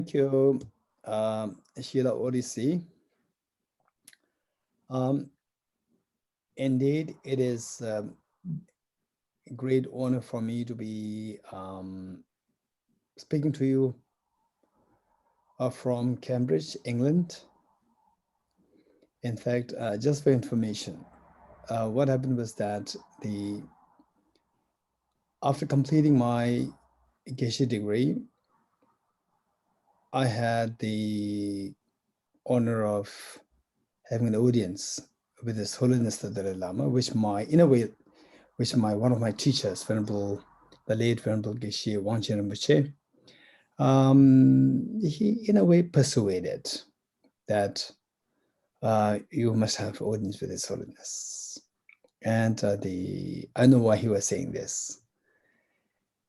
Thank you, Sheila Odyssey. Indeed, it is a great honor for me to be speaking to you from Cambridge, England. In fact, just for information, what happened was that after completing my Geshe degree, I had the honor of having an audience with His Holiness the Dalai Lama, which one of my teachers, the late Venerable Geshe Dorji Damdul, he in a way persuaded that you must have audience with His Holiness. And I know why he was saying this.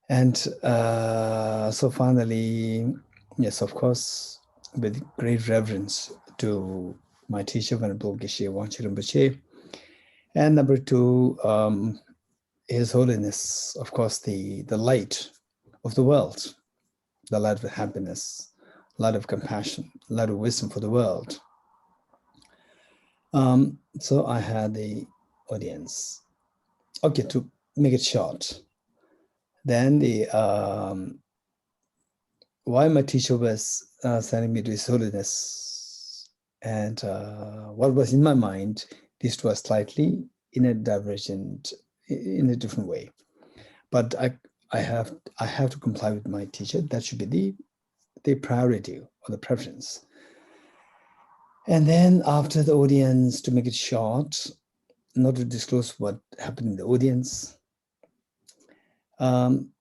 And so finally, yes, of course, with great reverence to my teacher, Venerable Geshe Dorji Damdul, and number two, His Holiness, of course, the light of the world, the light of happiness, light of compassion, light of wisdom for the world. So I had the audience. Okay, to make it short, then why my teacher was sending me to His Holiness, and what was in my mind, this was slightly in a different way. But I have to comply with my teacher. That should be the priority or the preference. And then after the audience, to make it short, not to disclose what happened in the audience, then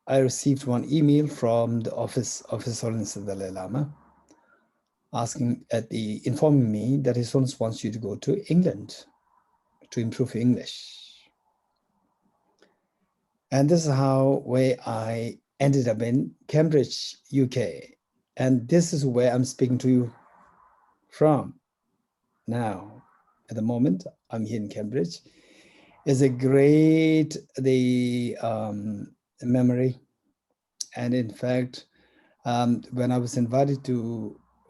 I received one email from the office of His Holiness the Dalai Lama, informing me that His Holiness wants you to go to England to improve your English. And this is where I ended up in Cambridge, UK. And this is where I'm speaking to you from now. At the moment, I'm here in Cambridge. It's a great memory. And in fact, when I was invited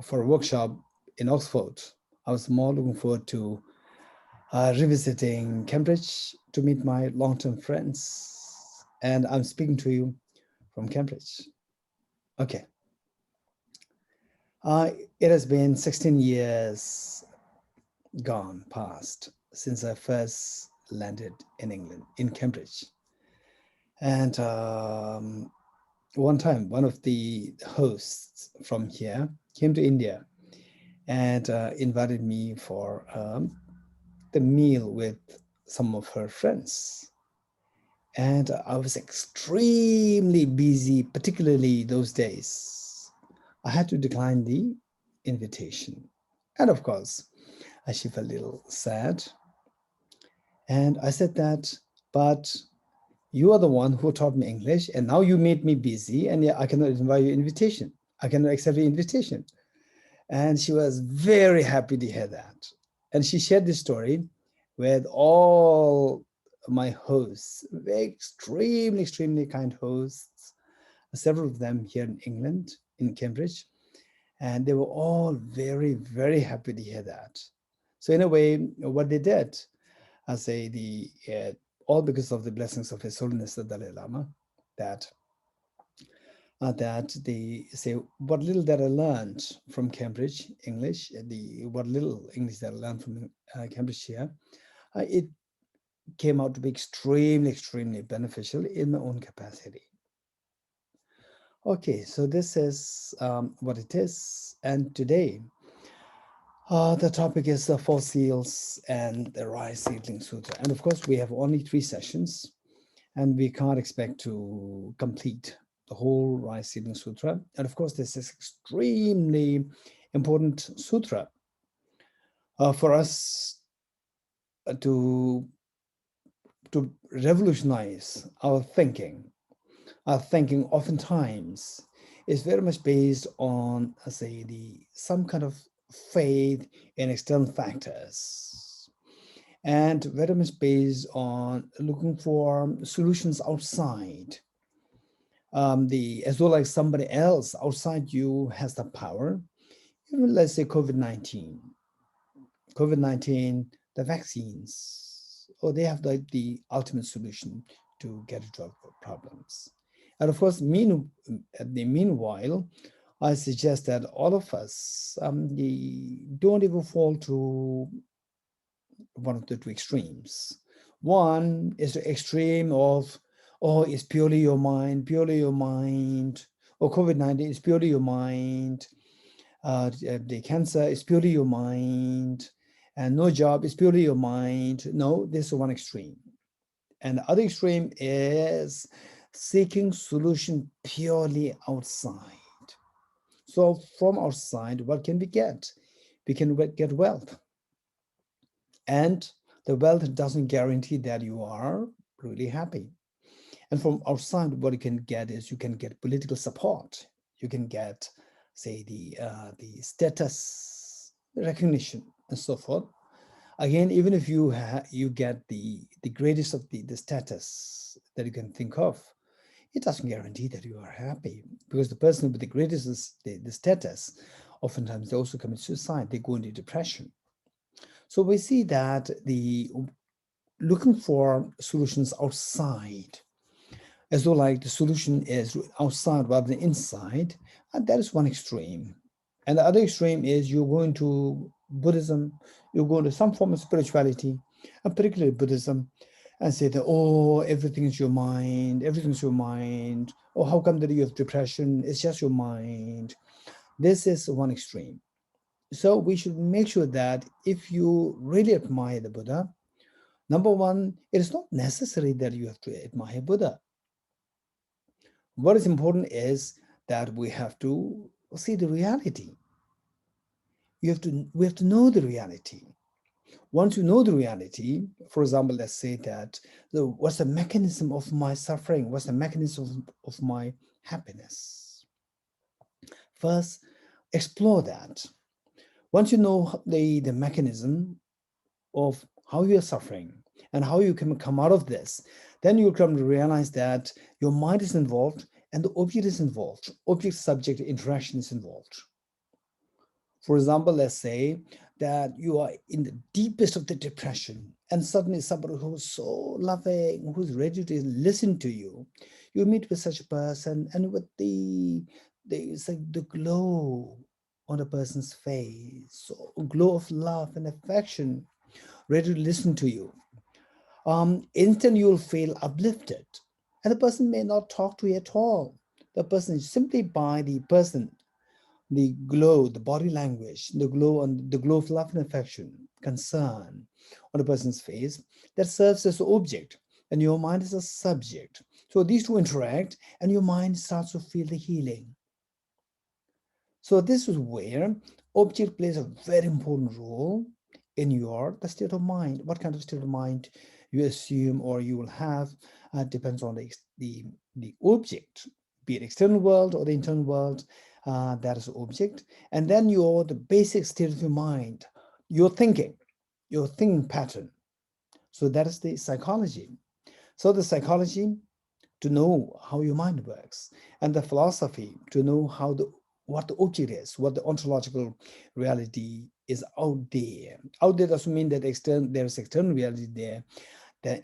for a workshop in Oxford, I was more looking forward to revisiting Cambridge to meet my long-term friends. And I'm speaking to you from Cambridge. Okay. It has been 16 years past since I first landed in England, in Cambridge. And one time, one of the hosts from here came to India and invited me for the meal with some of her friends. And I was extremely busy, particularly those days. I had to decline the invitation. And of course, she felt a little sad. And I said that, but you are the one who taught me English, and now you made me busy, and I cannot invite your invitation. I cannot accept your invitation. And she was very happy to hear that. And she shared this story with all my hosts, extremely, extremely kind hosts, several of them here in England, in Cambridge. And they were all very, very happy to hear that. So in a way, what they did, I say all because of the blessings of His Holiness the Dalai Lama, that they say what little that I learned from Cambridge English, what little English that I learned from Cambridge here, it came out to be extremely, extremely beneficial in my own capacity. Okay, so this is what it is. And today, the topic is the Four Seals and the Rice Seedling Sutra. And of course, we have only 3 sessions, and we can't expect to complete the whole Rice Seedling Sutra. And of course, this is extremely important sutra for us to revolutionize our thinking. Our thinking oftentimes is very much based on, some kind of faith in external factors, and very much based on looking for solutions outside. as though like somebody else outside you has the power. Even let's say COVID-19, the vaccines, or they have the ultimate solution to get rid of problems. And of course, meanwhile, I suggest that all of us don't even fall to one of the two extremes. One is the extreme of, oh, it's purely your mind, or COVID-19 is purely your mind, the cancer is purely your mind, and no job is purely your mind. No, this is one extreme. And the other extreme is seeking solution purely outside. So from outside, what can we get? We can get wealth. And the wealth doesn't guarantee that you are really happy. And from outside, what you can get is you can get political support. You can get, say, the status recognition and so forth. Again, even if you get the greatest of the status that you can think of, it doesn't guarantee that you are happy, because the person with the greatest the status, oftentimes they also commit suicide. They go into depression. So we see that the looking for solutions outside, as though like the solution is outside rather than inside, and that is one extreme. And the other extreme is you're going to Buddhism, you're going to some form of spirituality, and particularly Buddhism, and say that, oh, everything's your mind, everything's your mind. Oh, how come that you have depression? It's just your mind. This is one extreme. So we should make sure that if you really admire the Buddha, number one, it is not necessary that you have to admire Buddha. What is important is that we have to see the reality. We have to know the reality. Once you know the reality, for example, let's say that what's the mechanism of my suffering? What's the mechanism of my happiness? First, explore that. Once you know the mechanism of how you're suffering and how you can come out of this, then you come to realize that your mind is involved and the object is involved. Object-subject interaction is involved. For example, let's say that you are in the deepest of the depression, and suddenly somebody who's so loving, who's ready to listen to you, you meet with such a person, and with it's like the glow on a person's face, so a glow of love and affection, ready to listen to you. Instant you'll feel uplifted, and the person may not talk to you at all. The person, simply by the person, the glow, the body language, the glow of love and affection, concern on a person's face, that serves as an object, and your mind is a subject. So these two interact, and your mind starts to feel the healing. So this is where object plays a very important role in the state of mind. What kind of state of mind you assume or you will have depends on the object, be it external world or the internal world. That is object. And then the basic state of your mind, your thinking pattern. So that is the psychology. So the psychology, to know how your mind works, and the philosophy, to know what the object is, what the ontological reality is out there. Out there doesn't mean that there is external reality there.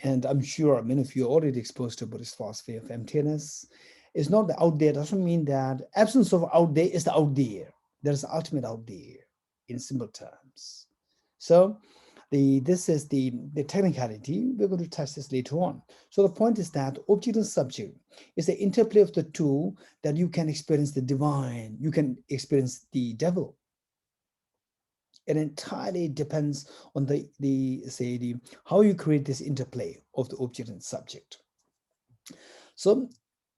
And I'm sure many of you are already exposed to Buddhist philosophy of emptiness. It's not the out there, doesn't mean that absence of out there is the out there. There's the ultimate out there in simple terms. So this is the technicality. We're going to touch this later on. So the point is that object and subject is the interplay of the two, that you can experience the divine, you can experience the devil. It entirely depends on how you create this interplay of the object and subject. So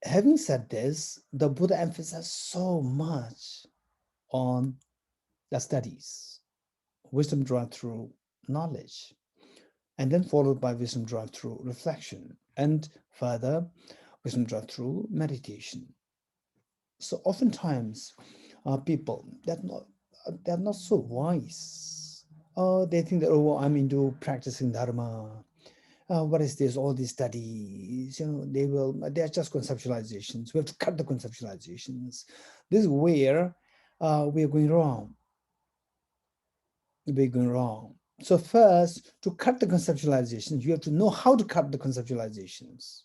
having said this, the Buddha emphasized so much on the studies, wisdom derived through knowledge, and then followed by wisdom derived through reflection, and further wisdom derived through meditation. So oftentimes people they're not so wise. They think that, oh, I'm into practicing Dharma, what is this? All these studies, they are just conceptualizations. We have to cut the conceptualizations. This is where we are going wrong. We're going wrong. So first, to cut the conceptualizations, you have to know how to cut the conceptualizations.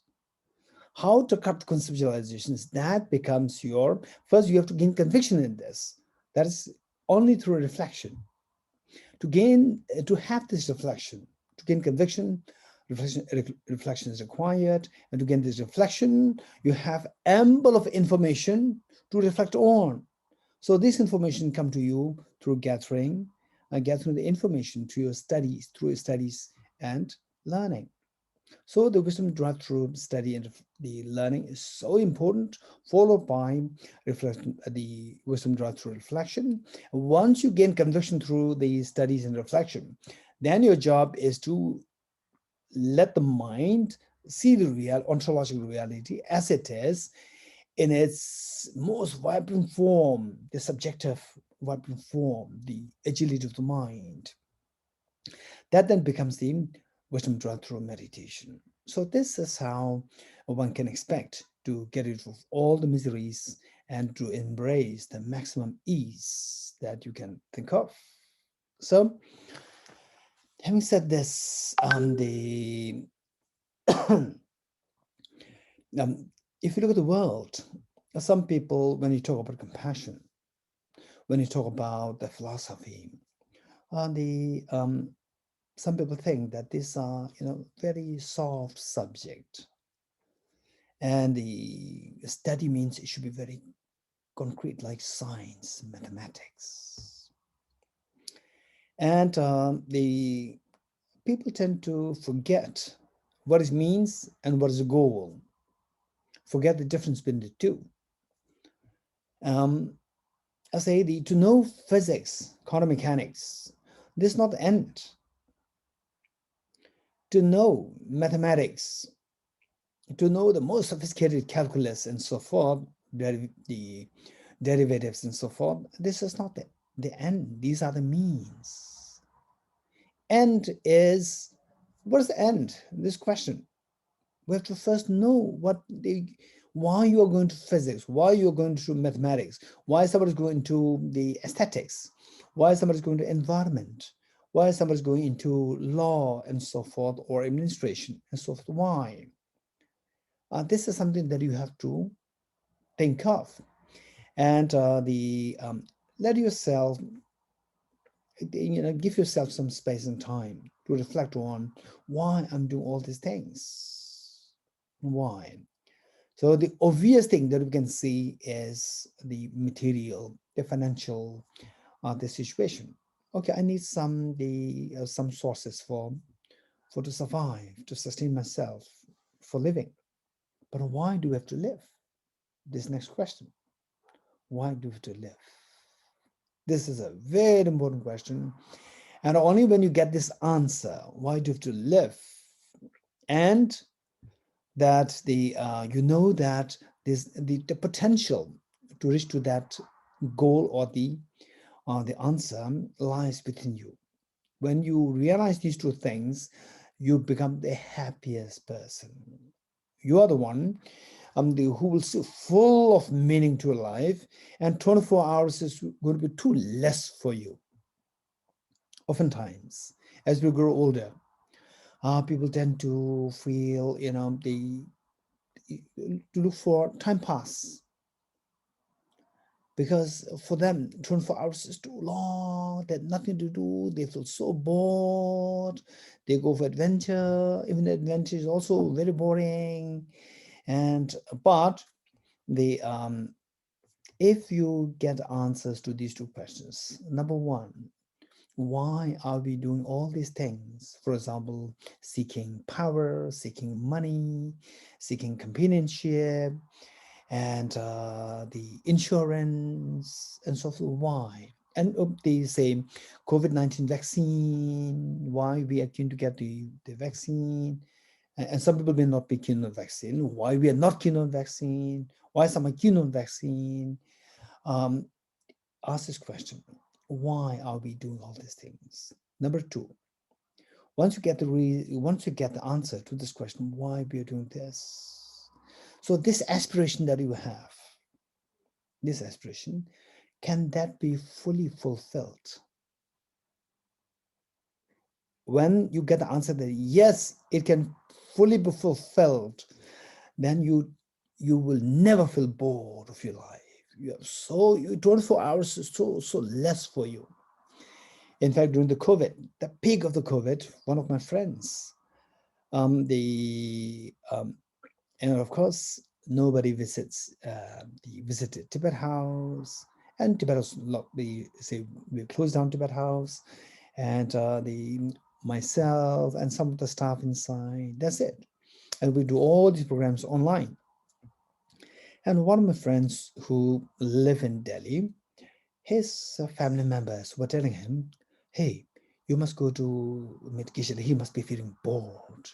How to cut the conceptualizations, that becomes your, first you have to gain conviction in this. That is only through reflection. To have this reflection, to gain conviction, reflection is required. And to gain this reflection, you have ample of information to reflect on. So this information come to you through gathering the information through your studies, and learning. So the wisdom derived through study and the learning is so important, followed by reflection, the wisdom derived through reflection. Once you gain conviction through the studies and reflection, then your job is to let the mind see the real ontological reality as it is in its most vibrant form, the subjective vibrant form, the agility of the mind. That then becomes the wisdom drawn through meditation. So this is how one can expect to get rid of all the miseries and to embrace the maximum ease that you can think of. So having said this, if you look at the world, some people, when you talk about compassion, when you talk about the philosophy, some people think that these are, very soft subject, and the study means it should be very concrete, like science, mathematics, and the people tend to forget what it means and what is the goal. Forget the difference between the two. I say to know physics, quantum mechanics, this is not the end. To know mathematics, to know the most sophisticated calculus and so forth, the derivatives and so forth, this is not the end. These are the means. End is, what is the end? This question. We have to first know why you are going to physics, why you are going to mathematics, why somebody is going to the aesthetics, why somebody is going to environment, why somebody is going into law and so forth, or administration and so forth. Why? This is something that you have to think of, and let yourself, give yourself some space and time to reflect on why I'm doing all these things. Why? So the obvious thing that we can see is the material, the financial, the situation. Okay, I need some sources for to survive, to sustain myself, for living. But why do we have to live? This next question. Why do we have to live? This is a very important question. And only when you get this answer, why do you have to live? And that that this the potential to reach to that goal or the answer lies within you. When you realize these two things, you become the happiest person. You are the one who will see full of meaning to life, and 24 hours is going to be too less for you. Oftentimes, as we grow older, people tend to feel, to look for time pass, because for them 24 hours is too long. They have nothing to do, they feel so bored, they go for adventure, even the adventure is also very boring. But the if you get answers to these two questions, number one, why are we doing all these things? For example, seeking power, seeking money, seeking companionship, and the insurance and so forth. Why? And they say COVID-19 vaccine, why we are keen to get the vaccine. And some people may not be keen on vaccine. Why we are not keen on vaccine? Why some are keen on vaccine? Ask this question. Why are we doing all these things? Number two, Once you get the answer to this question, why we are doing this? So this aspiration that you have, this aspiration, can that be fully fulfilled? When you get the answer that yes, it can fully be fulfilled, then you will never feel bored of your life. 24 hours is so less for you. In fact, during the the peak of the COVID, one of my friends, and of course, nobody visited Tibet House, and Tibet House, we closed down Tibet House, and myself and some of the staff inside, that's it. And we do all these programs online. And one of my friends who live in Delhi, his family members were telling him, hey, you must go to meet Geshe. He must be feeling bored.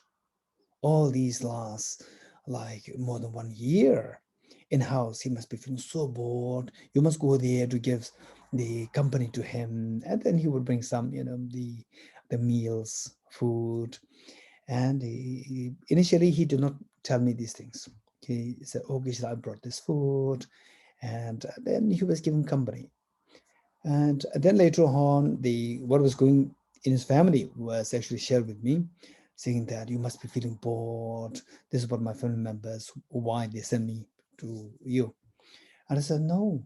All these last like more than 1 year in house, he must be feeling so bored. You must go there to give the company to him. And then he would bring some, the meals, food. And initially he did not tell me these things. He said, oh, Geshe, I brought this food. And then he was given company. And then later on, what was going in his family was actually shared with me, saying that you must be feeling bored. This is what my family members, why they send me to you. And I said, no.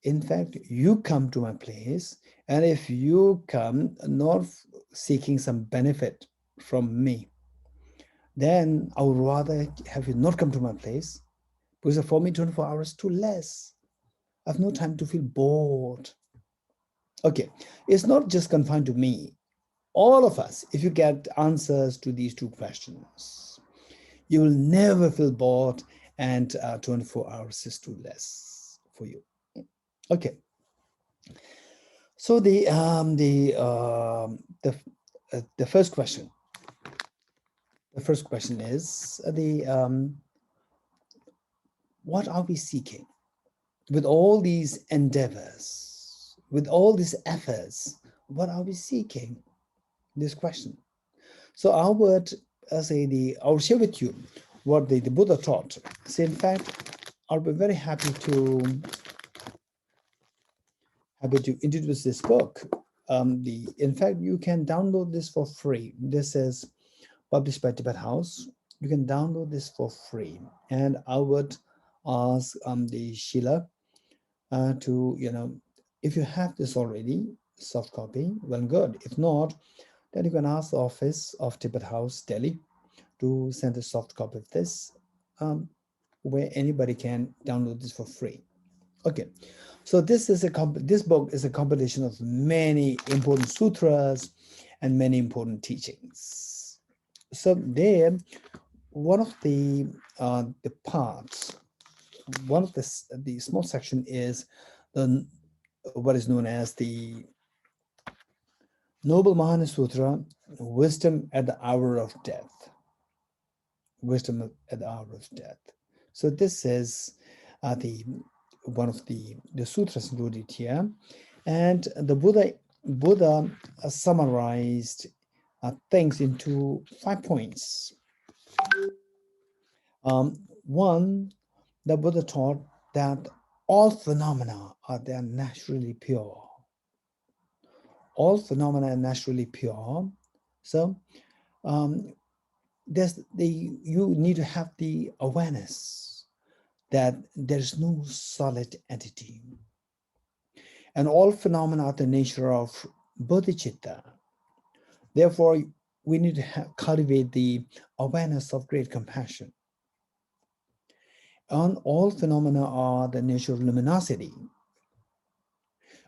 In fact, you come to my place, and if you come not seeking some benefit from me, then I would rather have you not come to my place, because for me, 24 hours too less. I have no time to feel bored. Okay, it's not just confined to me. All of us, if you get answers to these two questions, you will never feel bored, and 24 hours is too less for you. Okay. So the first question. The first question is what are we seeking with all these endeavors, with all these efforts? What are we seeking? This question. So I would I'll share with you what the Buddha taught. So in fact, I'll be very happy to introduce this book. In fact, you can download this for free. This is published by Tibet House. You can download this for free. And I would ask the Sheila to, if you have this already, soft copy, well, good. If not, then you can ask the office of Tibet House, Delhi, to send a soft copy of this, where anybody can download this for free. Okay, so this book is a compilation of many important sutras and many important teachings. So there, one of the parts, one of the small section is what is known as the Noble Mahayana Sutra, Wisdom at the Hour of Death. Wisdom at the Hour of Death. So this is one of the sutras included here, and the Buddha summarized things into 5 points. One, the Buddha taught that all phenomena are naturally pure. All phenomena are naturally pure. So you need to have the awareness that there is no solid entity. And all phenomena are the nature of bodhicitta. Therefore, we need to cultivate the awareness of great compassion. And all phenomena are the nature of luminosity.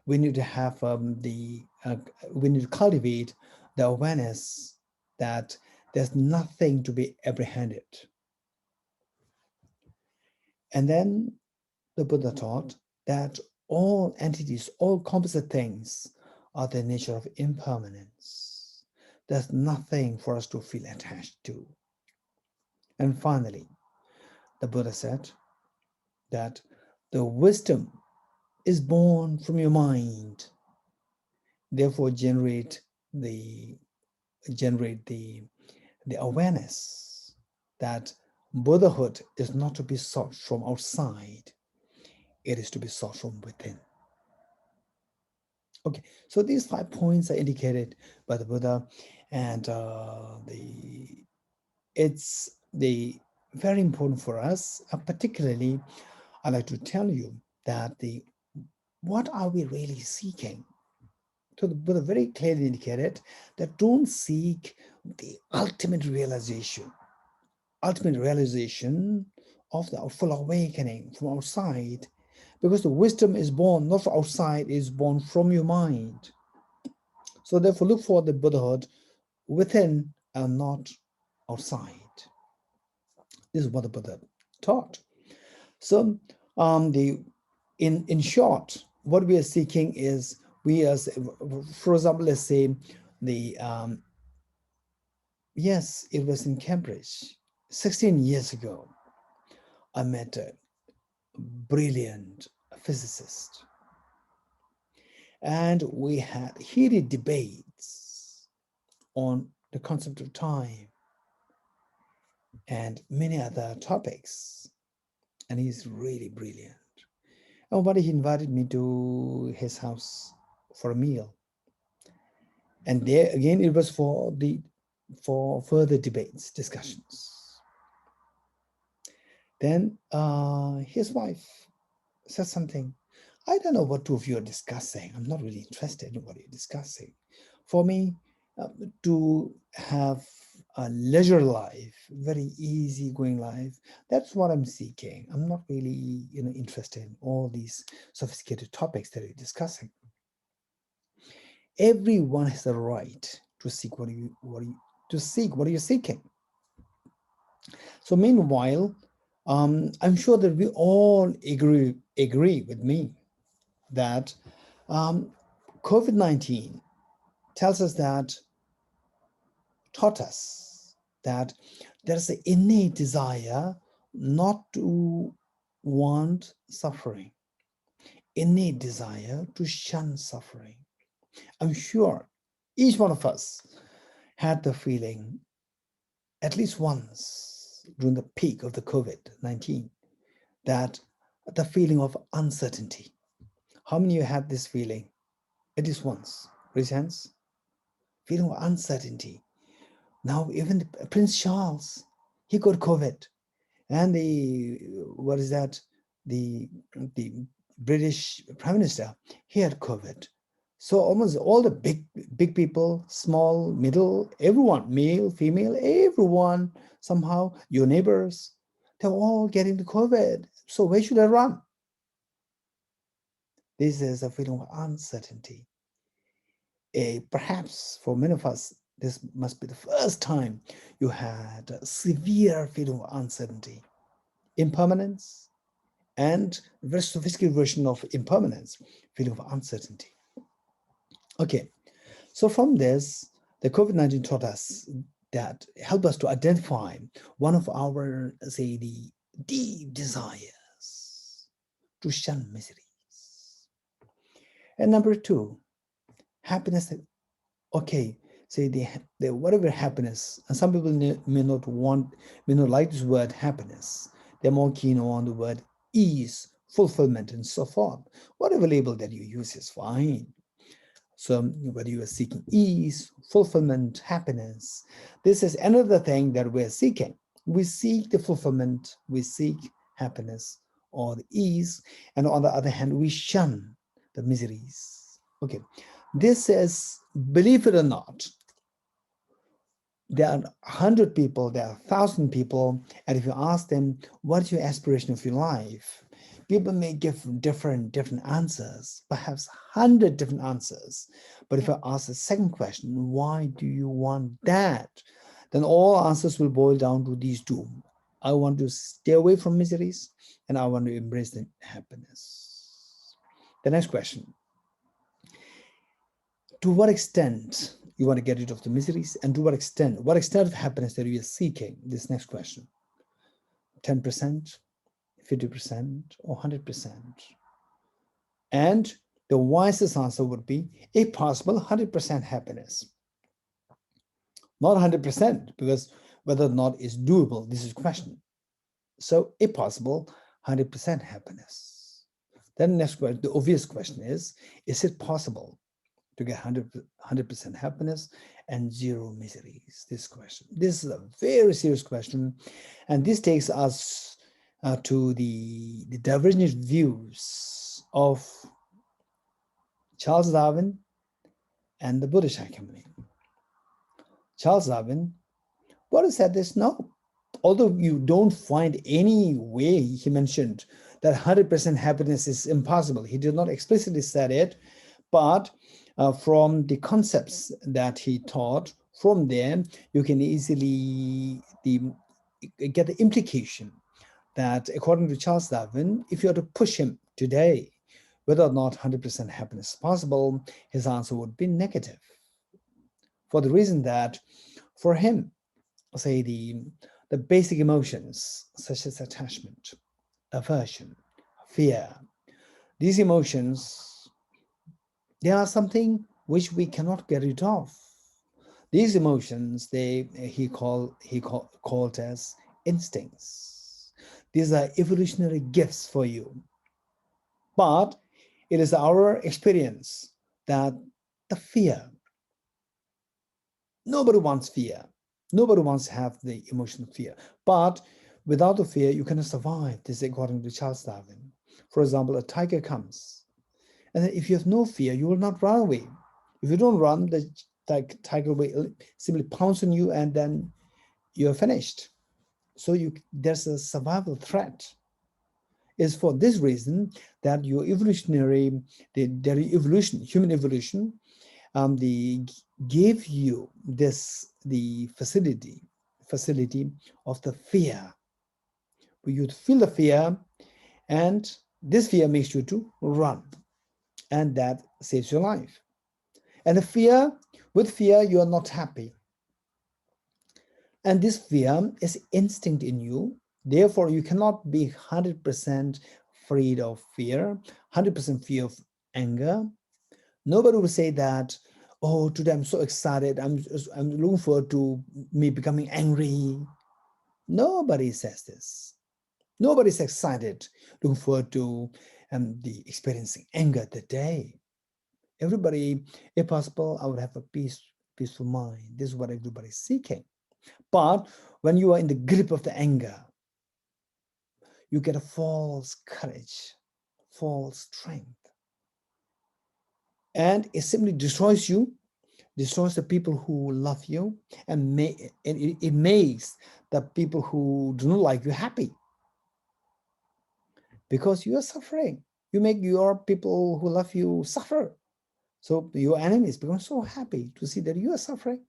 We need to have we need to cultivate the awareness that there's nothing to be apprehended. And then the Buddha taught that all entities, all composite things are the nature of impermanence. There's nothing for us to feel attached to. And finally, the Buddha said that the wisdom is born from your mind, therefore generate the generate the awareness that Buddhahood is not to be sought from outside, it is to be sought from within. Okay, so these 5 points are indicated by the Buddha, and it's very important for us, particularly I'd like to tell you that what are we really seeking? So the Buddha very clearly indicated that don't seek the ultimate realization of the full awakening from outside, because the wisdom is born not from outside, is born from your mind. So therefore look for the Buddhahood within and not outside. This is what the Buddha taught. So in short, what we are seeking is, for example, let's say yes, it was in Cambridge 16 years ago. I met a brilliant physicist, and we had heated debates on the concept of time and many other topics, and he's really brilliant. And one day he invited me to his house for a meal, and there again it was for further debates, discussions. Then his wife said something. I don't know what two of you are discussing. I'm not really interested in what you're discussing. For me, to have a leisure life, very easy going life, that's what I'm seeking. I'm not really interested in all these sophisticated topics that you're discussing. Everyone has the right to seek what you're seeking. So meanwhile, I'm sure that we all agree with me that COVID-19 taught us that there's an innate desire not to want suffering, innate desire to shun suffering. I'm sure each one of us had the feeling at least once during the peak of the COVID-19, that the feeling of uncertainty. How many of you had this feeling at least once? Raise hands. Feeling of uncertainty. Now even Prince Charles, he got COVID, and the British Prime Minister, he had COVID. So almost all the big people, small, middle, everyone, male, female, everyone, somehow, your neighbors, they're all getting the COVID. So where should I run? This is a feeling of uncertainty. Perhaps for many of us, this must be the first time you had a severe feeling of uncertainty, impermanence, and a very sophisticated version of impermanence, feeling of uncertainty. Okay, so from this, the COVID-19 taught us that, help us to identify one of our, say, the deep desires to shun miseries. And number 2, happiness. Okay, say the whatever happiness, and some people may not like this word happiness. They're more keen on the word ease, fulfillment, and so forth. Whatever label that you use is fine. So whether you are seeking ease, fulfillment, happiness, this is another thing that we're seeking. We seek the fulfillment, we seek happiness or the ease, and on the other hand, we shun the miseries. Okay, this is, believe it or not, there are 100 people, there are 1,000 people, and if you ask them, what's your aspiration of your life? People may give different answers, perhaps 100 different answers. But if I ask the second question, why do you want that? Then all answers will boil down to these 2. I want to stay away from miseries, and I want to embrace the happiness. The next question. To what extent you want to get rid of the miseries, and to what extent of happiness that you are seeking? This next question. 10%, 50%, or 100%? And the wisest answer would be, if possible, 100% happiness. Not 100%, because whether or not it's doable, this is a question. So if possible, 100% happiness. Then next question, the obvious question is it possible to get 100% happiness and zero miseries? This question. This is a very serious question. And this takes us to the divergent views of Charles Darwin and the Buddhist Shakyamuni. Charles Darwin, what he said is no. Although you don't find any way he mentioned that 100% happiness is impossible. He did not explicitly said it, but from the concepts that he taught, from there, you can easily get the implication that according to Charles Darwin, if you were to push him today, whether or not 100% happiness is possible, his answer would be negative. For the reason that for him, say the basic emotions such as attachment, aversion, fear, these emotions, they are something which we cannot get rid of. These emotions, he called as instincts. These are evolutionary gifts for you. But it is our experience that the fear, nobody wants fear. Nobody wants to have the emotion of fear. But without the fear, you cannot survive. This is according to Charles Darwin. For example, a tiger comes. And if you have no fear, you will not run away. If you don't run, the tiger will simply pounce on you and then you're finished. So there's a survival threat. It's for this reason that your evolutionary, human evolution, they gave you the facility of the fear. You feel the fear, and this fear makes you to run, and that saves your life. And with fear, you are not happy. And this fear is instinct in you. Therefore, you cannot be 100% freed of fear, 100% fear of anger. Nobody will say that, oh, today I'm so excited, I'm looking forward to me becoming angry. Nobody says this. Nobody's excited, looking forward to the experiencing anger today. Everybody, if possible, I would have a peaceful mind. This is what everybody's seeking. But when you are in the grip of the anger, you get a false courage, false strength. And it simply destroys you, destroys the people who love you, and it makes the people who do not like you happy. Because you are suffering. You make your people who love you suffer. So your enemies become so happy to see that you are suffering.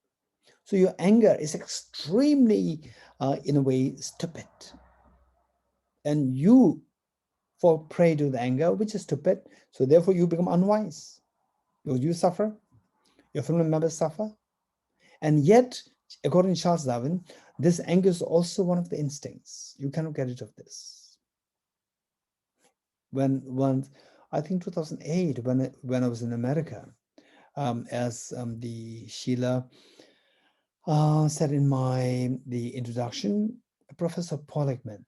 So your anger is extremely, in a way, stupid. And you fall prey to the anger, which is stupid. So therefore you become unwise. Because you suffer, your family members suffer. And yet, according to Charles Darwin, this anger is also one of the instincts. You cannot get rid of this. When I think 2008, when I was in America, as the Sheila said in the introduction, Professor Paul Ekman,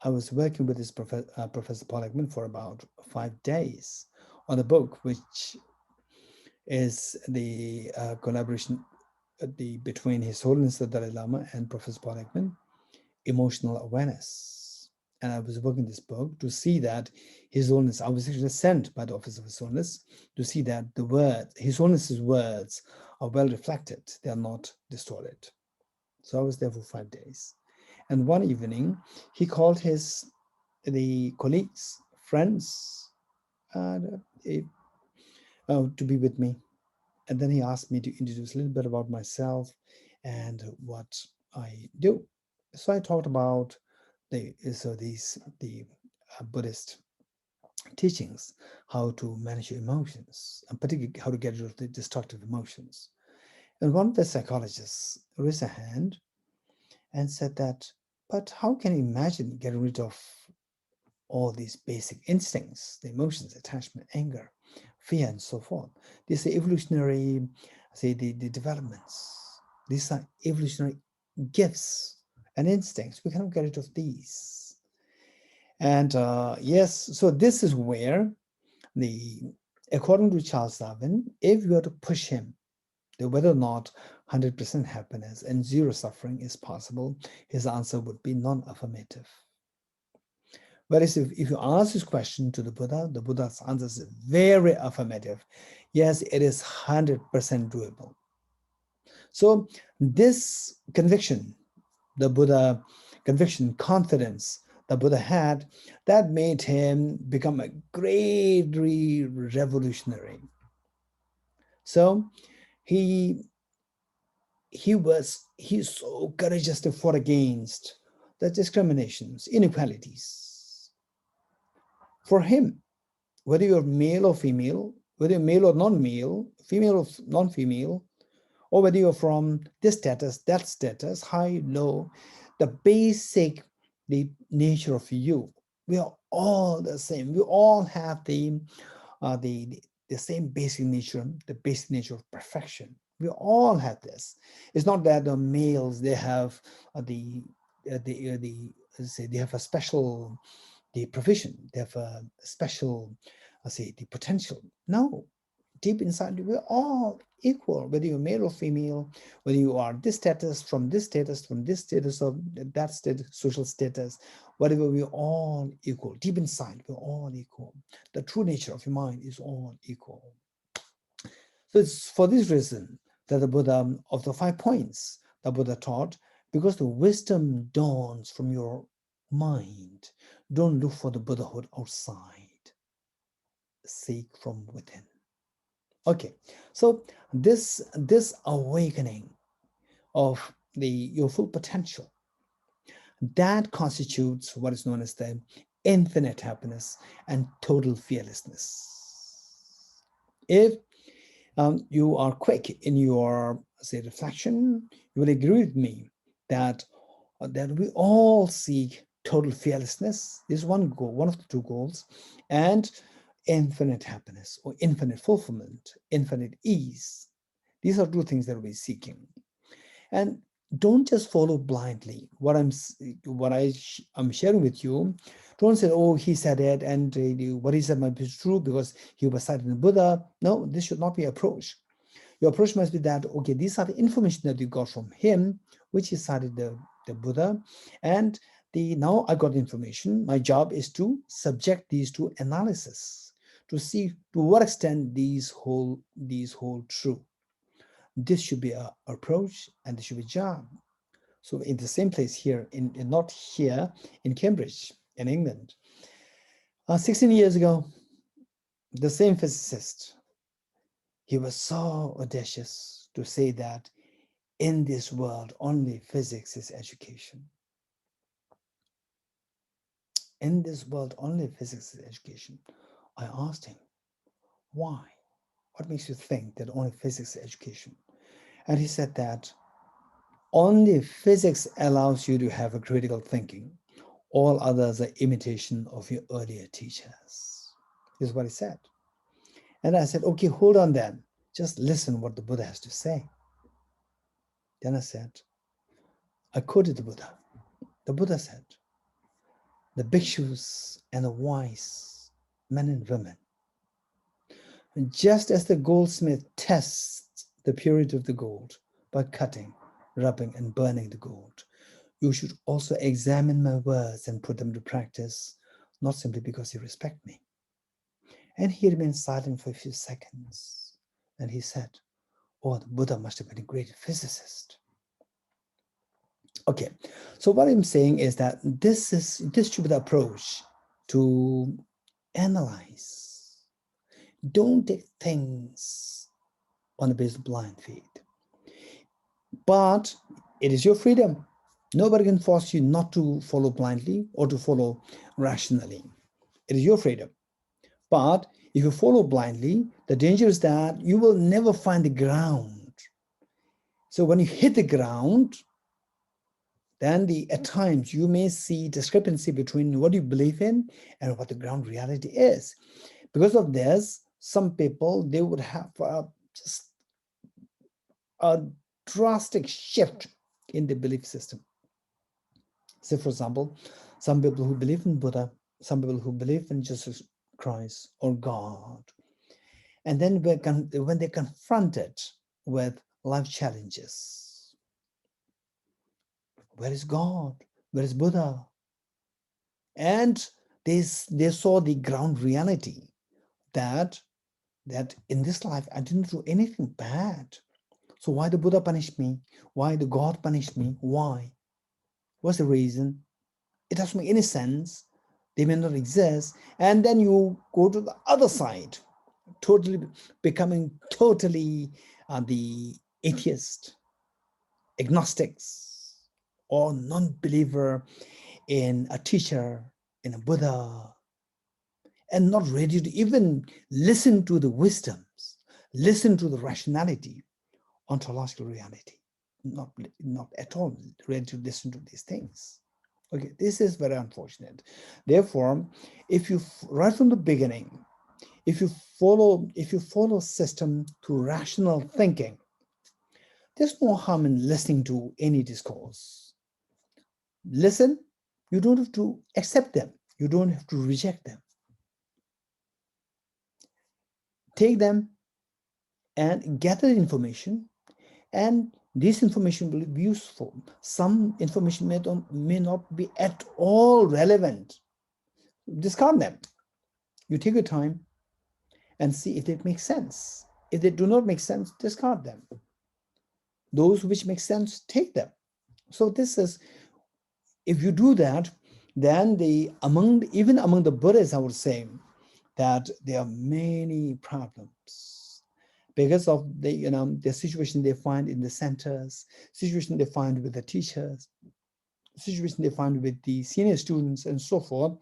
I was working with this Professor Paul Ekman for about 5 days on a book which is the collaboration between His Holiness the Dalai Lama and Professor Paul Ekman, Emotional Awareness. And I was working this book to see that His Holiness, I was actually sent by the Office of His Holiness to see that His Holiness's words are well reflected. They are not distorted. So I was there for 5 days. And one evening, he called the colleagues, friends, to be with me. And then he asked me to introduce a little bit about myself and what I do. So I talked about the Buddhist teachings, how to manage your emotions, and particularly how to get rid of the destructive emotions. And one of the psychologists raised a hand and said that, but how can you imagine getting rid of all these basic instincts, the emotions, attachment, anger, fear, and so forth? These are evolutionary, say, the developments. These are evolutionary gifts and instincts. We cannot get rid of these. And yes, so this is where according to Charles Darwin, if you were to push him, whether or not 100% happiness and zero suffering is possible, his answer would be non-affirmative. Whereas if you ask this question to the Buddha's answer is very affirmative. Yes, it is 100% doable. So this conviction, confidence the Buddha had, that made him become a great revolutionary. So he's so courageously fought against the discriminations, inequalities. For him, whether you're male or female, whether you're male or non-male, female or non-female, or whether you're from this status, that status, high, low, the basic, the nature of you, we are all the same. We all have the same basic nature, the basic nature of perfection. We all have this. It's not that the males, they have they have a special provision, they have a special the potential. No, deep inside we're all equal, whether you're male or female, whether you are this status, from this status, from this status, or that status, social status, whatever, we're all equal. Deep inside, we're all equal. The true nature of your mind is all equal. So it's for this reason that the Buddha, of the 5 points, the Buddha taught, because the wisdom dawns from your mind, don't look for the Buddhahood outside. Seek from within. Okay, so this awakening of your full potential, that constitutes what is known as the infinite happiness and total fearlessness. If you are quick in your reflection, you will agree with me that we all seek total fearlessness. This is one goal, one of the 2 goals, and infinite happiness or infinite fulfillment, infinite ease. These are 2 things that we're seeking. And don't just follow blindly what I'm sharing with you. Don't say, oh, he said it, and what he said might be true because he was cited in the Buddha. No, this should not be your approach. Your approach must be that, okay, these are the information that you got from him, which he cited the Buddha, and now I got information. My job is to subject these to analysis, to see to what extent these hold true. This should be our approach, and this should be job. So in the same place here, not here, in Cambridge, in England, 16 years ago, the same physicist, he was so audacious to say that in this world, only physics is education. In this world, only physics is education. I asked him, why? What makes you think that only physics is education? And he said that only physics allows you to have a critical thinking. All others are imitation of your earlier teachers. This is what he said. And I said, okay, hold on then. Just listen what the Buddha has to say. Then I quoted the Buddha. The Buddha said, the bhikshus and the wise men and women, just as the goldsmith tests the purity of the gold by cutting, rubbing, and burning the gold, you should also examine my words and put them to practice, not simply because you respect me. And he remained silent for a few seconds. And he said, oh, the Buddha must have been a great physicist. Okay, so what I'm saying is that this should be the approach to analyze. Don't take things on the basis of blind faith. But it is your freedom. Nobody can force you not to follow blindly or to follow rationally. It is your freedom. But if you follow blindly, the danger is that you will never find the ground. So when you hit the ground, then at times you may see discrepancy between what you believe in and what the ground reality is. Because of this, some people, they would have just a drastic shift in the belief system. Say, for example, some people who believe in Buddha, some people who believe in Jesus Christ or God, and then when they're confronted with life challenges, where is God? Where is Buddha? And they saw the ground reality that in this life I didn't do anything bad. So why the Buddha punished me? Why the God punished me? Why? What's the reason? It doesn't make any sense. They may not exist. And then you go to the other side, totally becoming totally the atheist, agnostics, or non-believer in a teacher, in a Buddha, and not ready to even listen to the wisdoms, listen to the rationality, ontological reality, not at all ready to listen to these things. Okay, this is very unfortunate. Therefore, if you right from the beginning, if you follow system to rational thinking, there's no harm in listening to any discourse. Listen, you don't have to accept them, you don't have to reject them. Take them and gather information, and this information will be useful. Some information may not be at all relevant. Discard them. You take your time and see if they make sense. If they do not make sense, discard them. Those which make sense, take them. So this is, if you do that, then even among the Buddhists, I would say that there are many problems because of the situation they find in the centers, situation they find with the teachers, situation they find with the senior students, and so forth.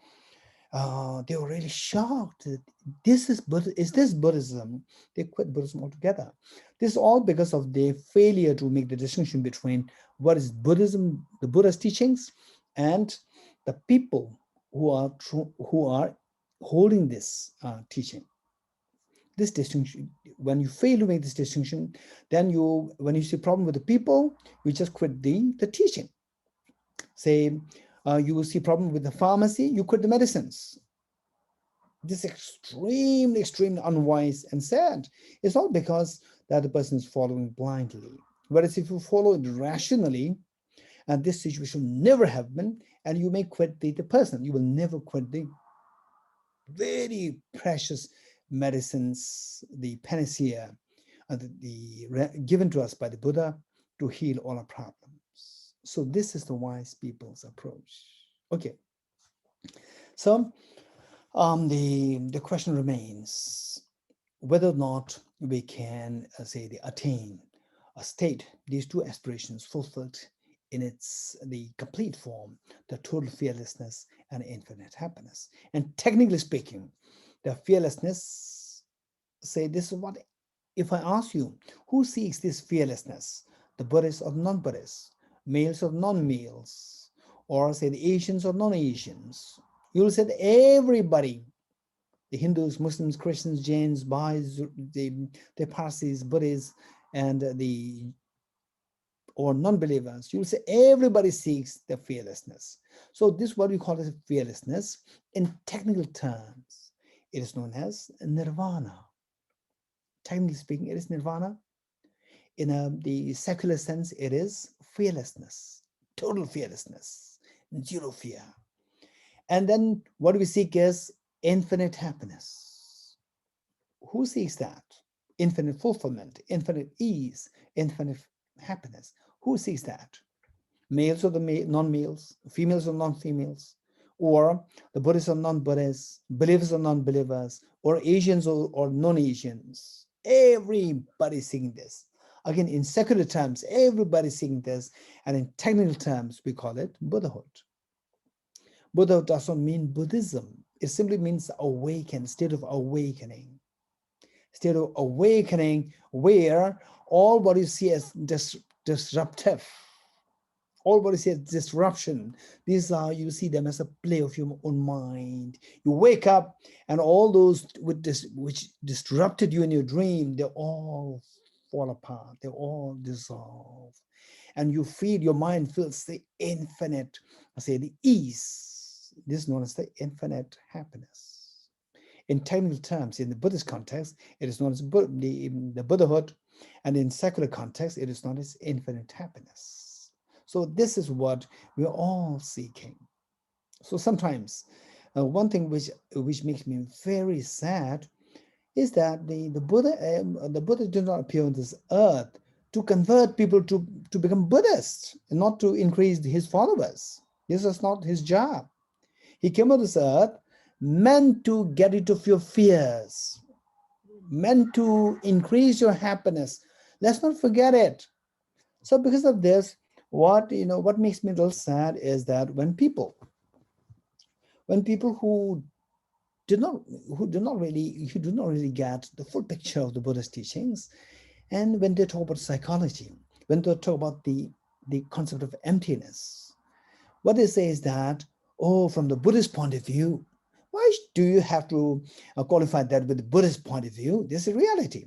They were really shocked that is this Buddhism? They quit Buddhism altogether. This is all because of their failure to make the distinction between what is Buddhism, the Buddha's teachings, and the people who are holding this teaching. This distinction, when you fail to make this distinction, then when you see a problem with the people, you just quit the teaching. Say, you will see a problem with the pharmacy, you quit the medicines. This is extremely, extremely unwise and sad. It's all because that the person is following blindly. Whereas if you follow it rationally, and this situation will never happen, and you may quit the person. You will never quit the very precious medicines, the panacea, given to us by the Buddha to heal all our problems. So this is the wise people's approach. Okay. So the question remains whether or not we can attain a state, these two aspirations fulfilled in the complete form, the total fearlessness and infinite happiness. And technically speaking, the fearlessness, this is what, if I ask you, who seeks this fearlessness, the Buddhists or non-Buddhists, males or non-males, or the Asians or non-Asians, you will say that everybody, the Hindus, Muslims, Christians, Jains, Baha'is, the Parsis, Buddhists, and or non-believers, you will say everybody seeks the fearlessness. So this is what we call as fearlessness. In technical terms, it is known as Nirvana. Technically speaking, it is Nirvana. In the secular sense, it is fearlessness, total fearlessness, zero fear. And then what we seek is infinite happiness. Who seeks that? Infinite fulfillment, infinite ease, infinite happiness. Who seeks that? Males or the non-males, females or non-females, or the Buddhists or non-Buddhists, believers or non-believers, or Asians or non-Asians. Everybody seeking this. Again, in secular terms, everybody seeking this, and in technical terms, we call it Buddhahood. Buddhahood does not mean Buddhism. It simply means awaken, state of awakening. State of awakening where all what you see as disruptive, all what you see as disruption, these are, you see them as a play of your own mind. You wake up and all those which disrupted you in your dream, they all fall apart. They all dissolve. And you feel, your mind feels the infinite, the ease. This is known as the infinite happiness. In technical terms, in the Buddhist context, it is known as the Buddhahood, and in secular context, it is known as infinite happiness. So this is what we're all seeking. So sometimes, one thing which makes me very sad is that the Buddha did not appear on this earth to convert people to become Buddhists and not to increase his followers. This was not his job. He came on this earth meant to get rid of your fears, meant to increase your happiness. Let's not forget it. So because of this, what makes me a little sad is that when people who do not really get the full picture of the Buddhist teachings, and when they talk about psychology, when they talk about the concept of emptiness, what they say is that, oh, from the Buddhist point of view, why do you have to qualify that with the Buddhist point of view? This is reality.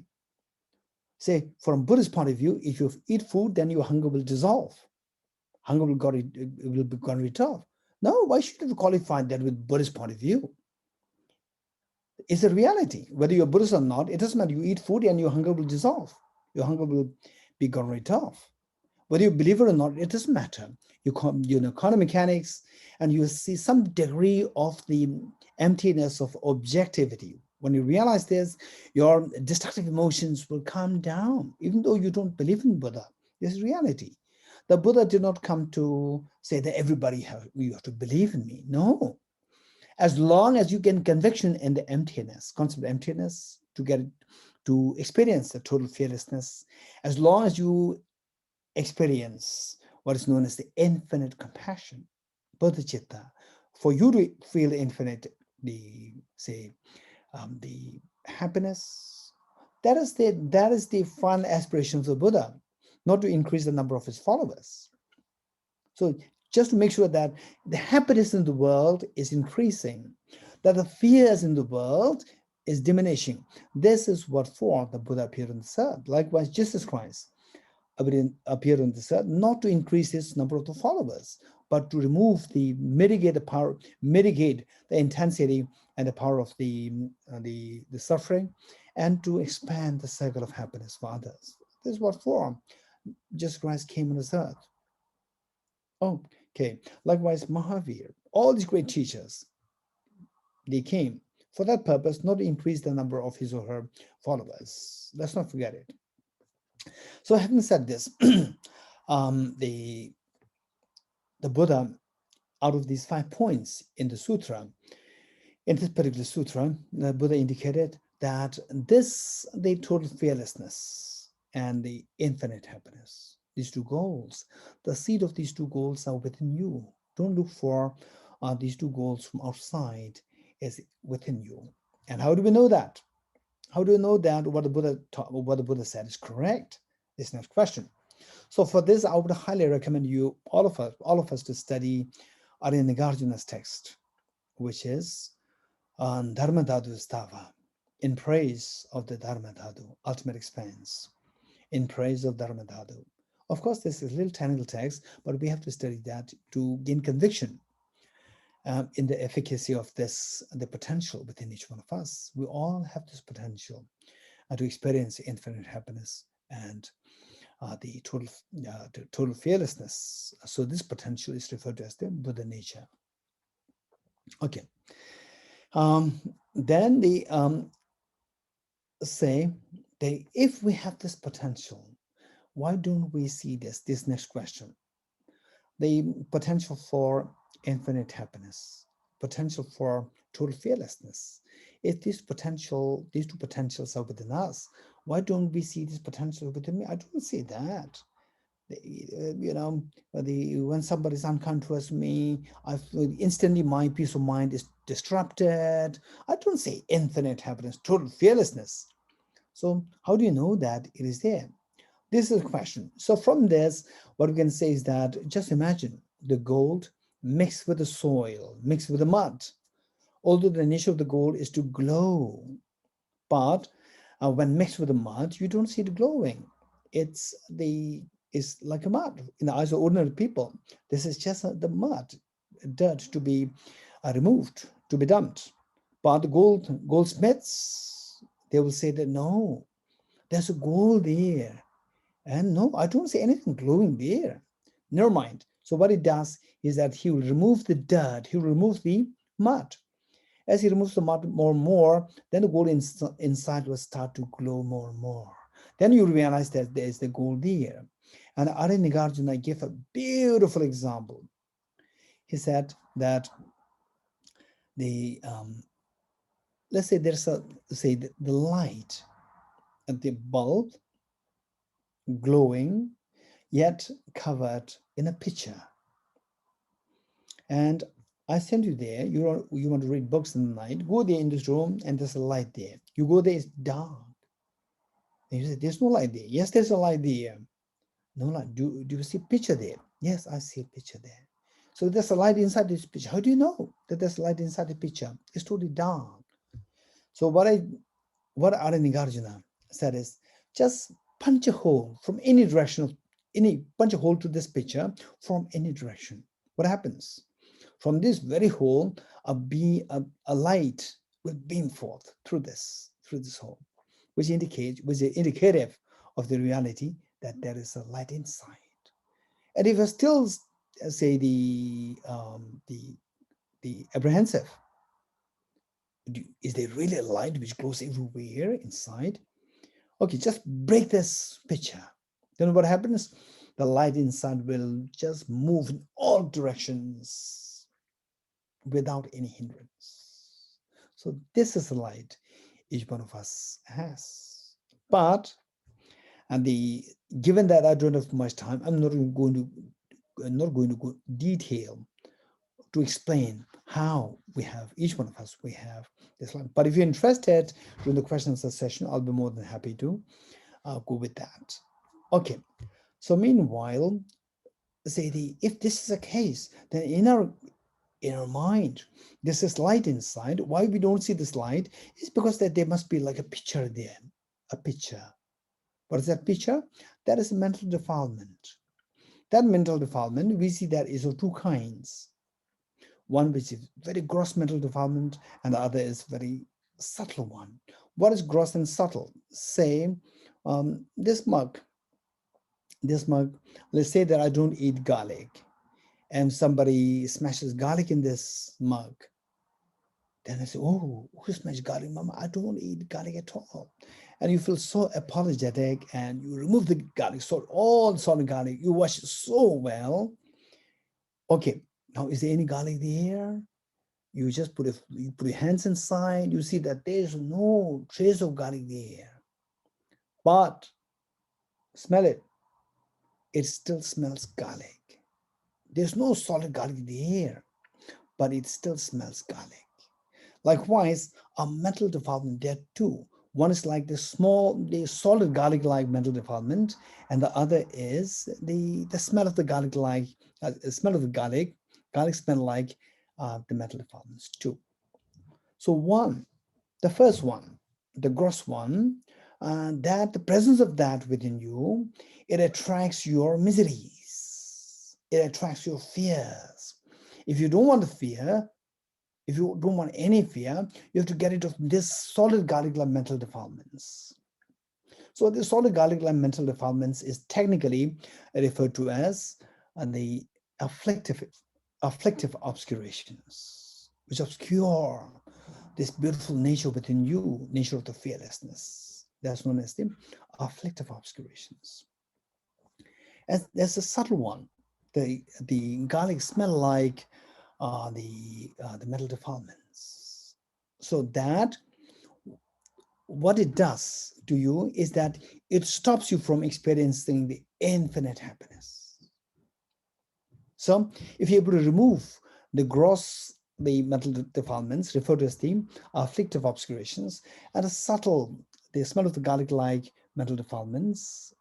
Say, from Buddhist point of view, if you eat food, then your hunger will dissolve. Hunger will be gone rid of. No, why should you qualify that with Buddhist point of view? It's a reality. Whether you're Buddhist or not, it doesn't matter. You eat food and your hunger will dissolve. Your hunger will be gone right off. Whether you believe it or not, it doesn't matter. You know quantum mechanics, and you see some degree of the emptiness of objectivity. When you realize this, your destructive emotions will calm down, even though you don't believe in Buddha. This is reality. The Buddha did not come to say that you have to believe in me. No. As long as you gain conviction in the emptiness, concept of emptiness, to experience the total fearlessness, as long as you experience what is known as the infinite compassion, bodhicitta, for you to feel infinite, the happiness, that is the final aspiration of the Buddha, not to increase the number of his followers. So just to make sure that the happiness in the world is increasing, that the fears in the world is diminishing. This is what for the Buddha appeared on this earth. Likewise, Jesus Christ appeared on this earth not to increase his number of the followers, but to mitigate the intensity and the power of the suffering, and to expand the cycle of happiness for others. This is what for Jesus Christ came on this earth. Okay. Likewise, Mahavir, all these great teachers, they came for that purpose, not to increase the number of his or her followers. Let's not forget it. So having said this, the Buddha, out of these 5 points in the sutra, in this particular sutra, the Buddha indicated that the total fearlessness and the infinite happiness, these 2 goals, the seed of these 2 goals are within you. Don't look for these 2 goals from outside, is within you. And how do we know that? How do we know that what the Buddha said is correct? This next question. So for this, I would highly recommend you, all of us, to study Arya Nagarjuna's text, which is on Dharma Dhatu Stava, in praise of the Dharma Dhatu, ultimate expanse, in praise of Dharma Dhatu. Of course, this is a little technical text, but we have to study that to gain conviction in the efficacy of the potential within each one of us. We all have this potential to experience infinite happiness and the total fearlessness. So this potential is referred to as the Buddha nature. Okay. Then say that if we have this potential, why don't we see this next question? The potential for infinite happiness, potential for total fearlessness. If these 2 potentials are within us, why don't we see this potential within me? I don't see that. When somebody's unkind towards me, instantly my peace of mind is disrupted. I don't say infinite happiness, total fearlessness. So how do you know that it is there? This is a question. So from this, what we can say is that just imagine the gold mixed with the soil, mixed with the mud. Although the nature of the gold is to glow, but when mixed with the mud, you don't see it glowing. it's like a mud in the eyes of ordinary people. This is just the mud, dirt to be removed, to be dumped. But the goldsmiths, they will say that no, there's a gold there. And no, I don't see anything glowing there. Never mind. So what it does is that he will remove the dirt, he will remove the mud. As he removes the mud more and more, then the gold inside will start to glow more and more. Then you realize that there is the gold there. And Arya Nagarjuna gave a beautiful example. He said that the let's say there's the light at the bulb glowing, yet covered in a pitcher. And I send you there. You want to read books in the night. Go there in this room, and there's a light there. You go there, it's dark. And you say, there's no light there. Yes, there's a light there. No light. Do you see a picture there? Yes, I see a picture there. So there's a light inside this picture. How do you know that there's a light inside the picture? It's totally dark. So what Arya Nagarjuna said is, just punch a hole from any direction, punch a hole to this picture from any direction. What happens? From this very hole, a light will beam forth through this hole, which is indicative of the reality that there is a light inside. And if you still say the apprehensive, is there really a light which glows everywhere inside? Okay, just break this picture. Then what happens? The light inside will just move in all directions without any hindrance. So this is the light each one of us has. But given that I don't have much time, I'm not going to go detail to explain how each one of us have this light. But if you're interested during the questions session, I'll be more than happy to go with that. Okay. So meanwhile, if this is the case, then in our mind, there's this light inside. Why we don't see this light is because that there must be like a picture there, a picture. What is that picture? That is a mental defilement. That mental defilement, we see that is of two kinds. One which is very gross mental defilement, and the other is very subtle one. What is gross and subtle? Say, this mug, let's say that I don't eat garlic, and somebody smashes garlic in this mug. Then I say, oh, who smashed garlic, Mama? I don't eat garlic at all. And you feel so apologetic, and you remove the garlic, all the solid garlic, you wash it so well. Okay, now is there any garlic there? You just put your hands inside, you see that there's no trace of garlic there. But smell it. It still smells garlic. There's no solid garlic there, but it still smells garlic. Likewise, a mental defilement there too. One is like the solid garlic-like mental defilement, and the other is the smell of the garlic-like, garlic smell like the mental defilements too. So the first one, the gross one, that the presence of that within you, it attracts your miseries. It attracts your fears. If you don't want to fear, if you don't want any fear, you have to get rid of this solid garlic-like mental defilements. So the solid garlic-like mental defilements is technically referred to as the afflictive obscurations, which obscure this beautiful nature within you, nature of the fearlessness. That's known as the afflictive obscurations. And there's a subtle one. The garlic smell like the mental defilements. So that what it does to you is that it stops you from experiencing the infinite happiness. So if you're able to remove the mental defilements referred to as the afflictive obscurations, and the smell of the garlic-like mental defilements,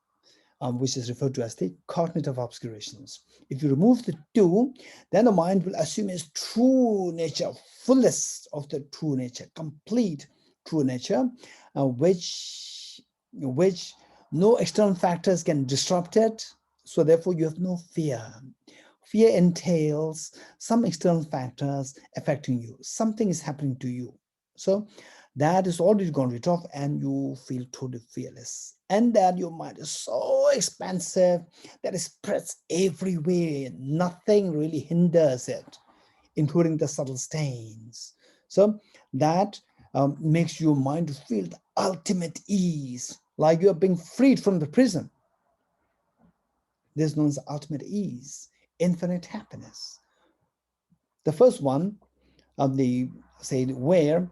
which is referred to as the cognitive obscurations. If you remove the two, then the mind will assume its true nature, fullest of the true nature, complete true nature, which No external factors can disrupt it. So therefore you have no fear. Fear entails some external factors affecting you. Something is happening to you. So that is already gone rid of and you feel totally fearless. And that your mind is so expansive that it spreads everywhere. Nothing really hinders it, including the subtle stains. So that makes your mind feel the ultimate ease, like you are being freed from the prison. This is known as ultimate ease, infinite happiness. The first one of the, say, where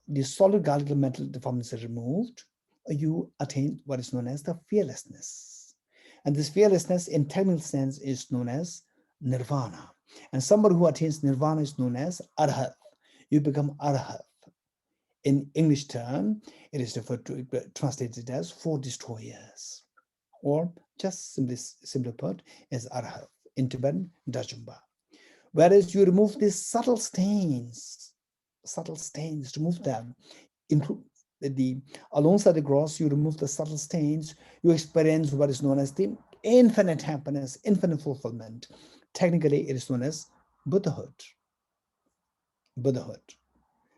the solid garlic mental deformity is removed, you attain what is known as the fearlessness. And this fearlessness in technical sense is known as nirvana. And somebody who attains nirvana is known as arhat. You become arhat. In English term, it is referred to, translated as four destroyers, or just simply put, as arhat. In Tibetan, Dajumba. Whereas you remove these subtle stains, remove them. Include alongside the gross, you remove the subtle stains, you experience what is known as the infinite happiness, infinite fulfillment. Technically, it is known as buddhahood.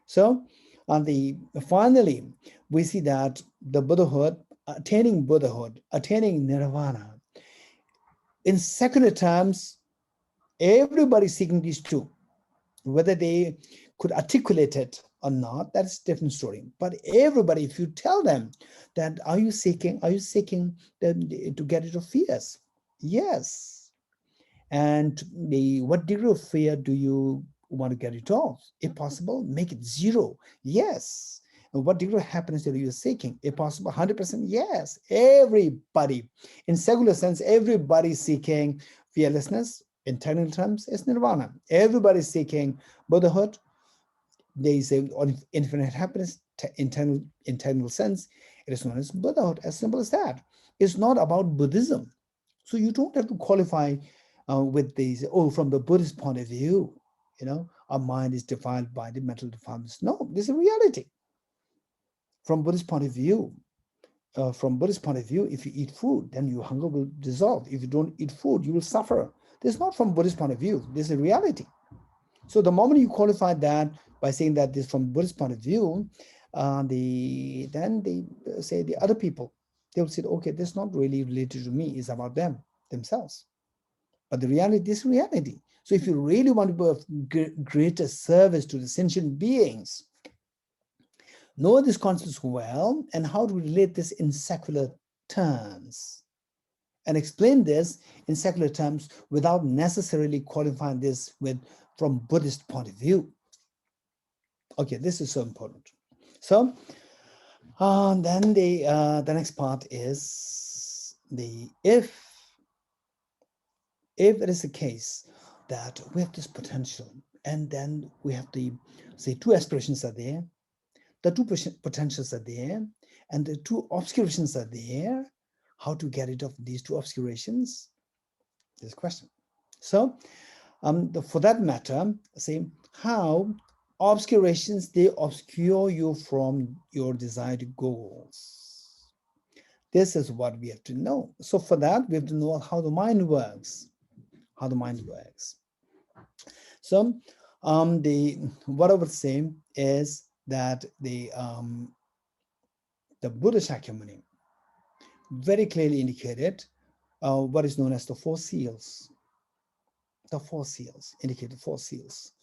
So, finally, we see that the attaining buddhahood, attaining nirvana, in secular terms, everybody seeking these two. Whether they could articulate it or not, that's a different story. But everybody, if you tell them that, are you seeking to get rid of fears? Yes. And what degree of fear do you want to get rid of? If possible, make it 0. Yes. And what degree of happiness are you seeking? If possible, 100%. Yes. Everybody, in secular sense, everybody seeking fearlessness. In technical terms, is nirvana. Everybody seeking buddhahood. They say infinite happiness. In technical sense, it is known as buddhahood. As simple as that. It's not about Buddhism. So you don't have to qualify with these, from the Buddhist point of view, our mind is defiled by the mental defilements. No, this is a reality. From Buddhist point of view, if you eat food, then your hunger will dissolve. If you don't eat food, you will suffer. This is not from Buddhist point of view. This is a reality. So the moment you qualify that by saying that this from Buddhist point of view, then they say the other people, they will say, okay, this is not really related to me. It's about themselves. But the reality, this is reality. So if you really want to be of greater service to the sentient beings, know this concept well and how to relate this in secular terms. And explain this in secular terms without necessarily qualifying this from Buddhist point of view. Okay, this is so important. So then the next part is if it is the case that we have this potential, and then we have say 2 aspirations are there, the 2 potentials are there, and the 2 obscurations are there. How to get rid of these 2 obscurations? This question. So, for that matter, say how obscurations, they obscure you from your desired goals. This is what we have to know. So for that, we have to know how the mind works. So, what I would say is that the Buddha Shakyamuni very clearly indicated what is known as the 4 seals. The 4 seals, indicated 4 seals.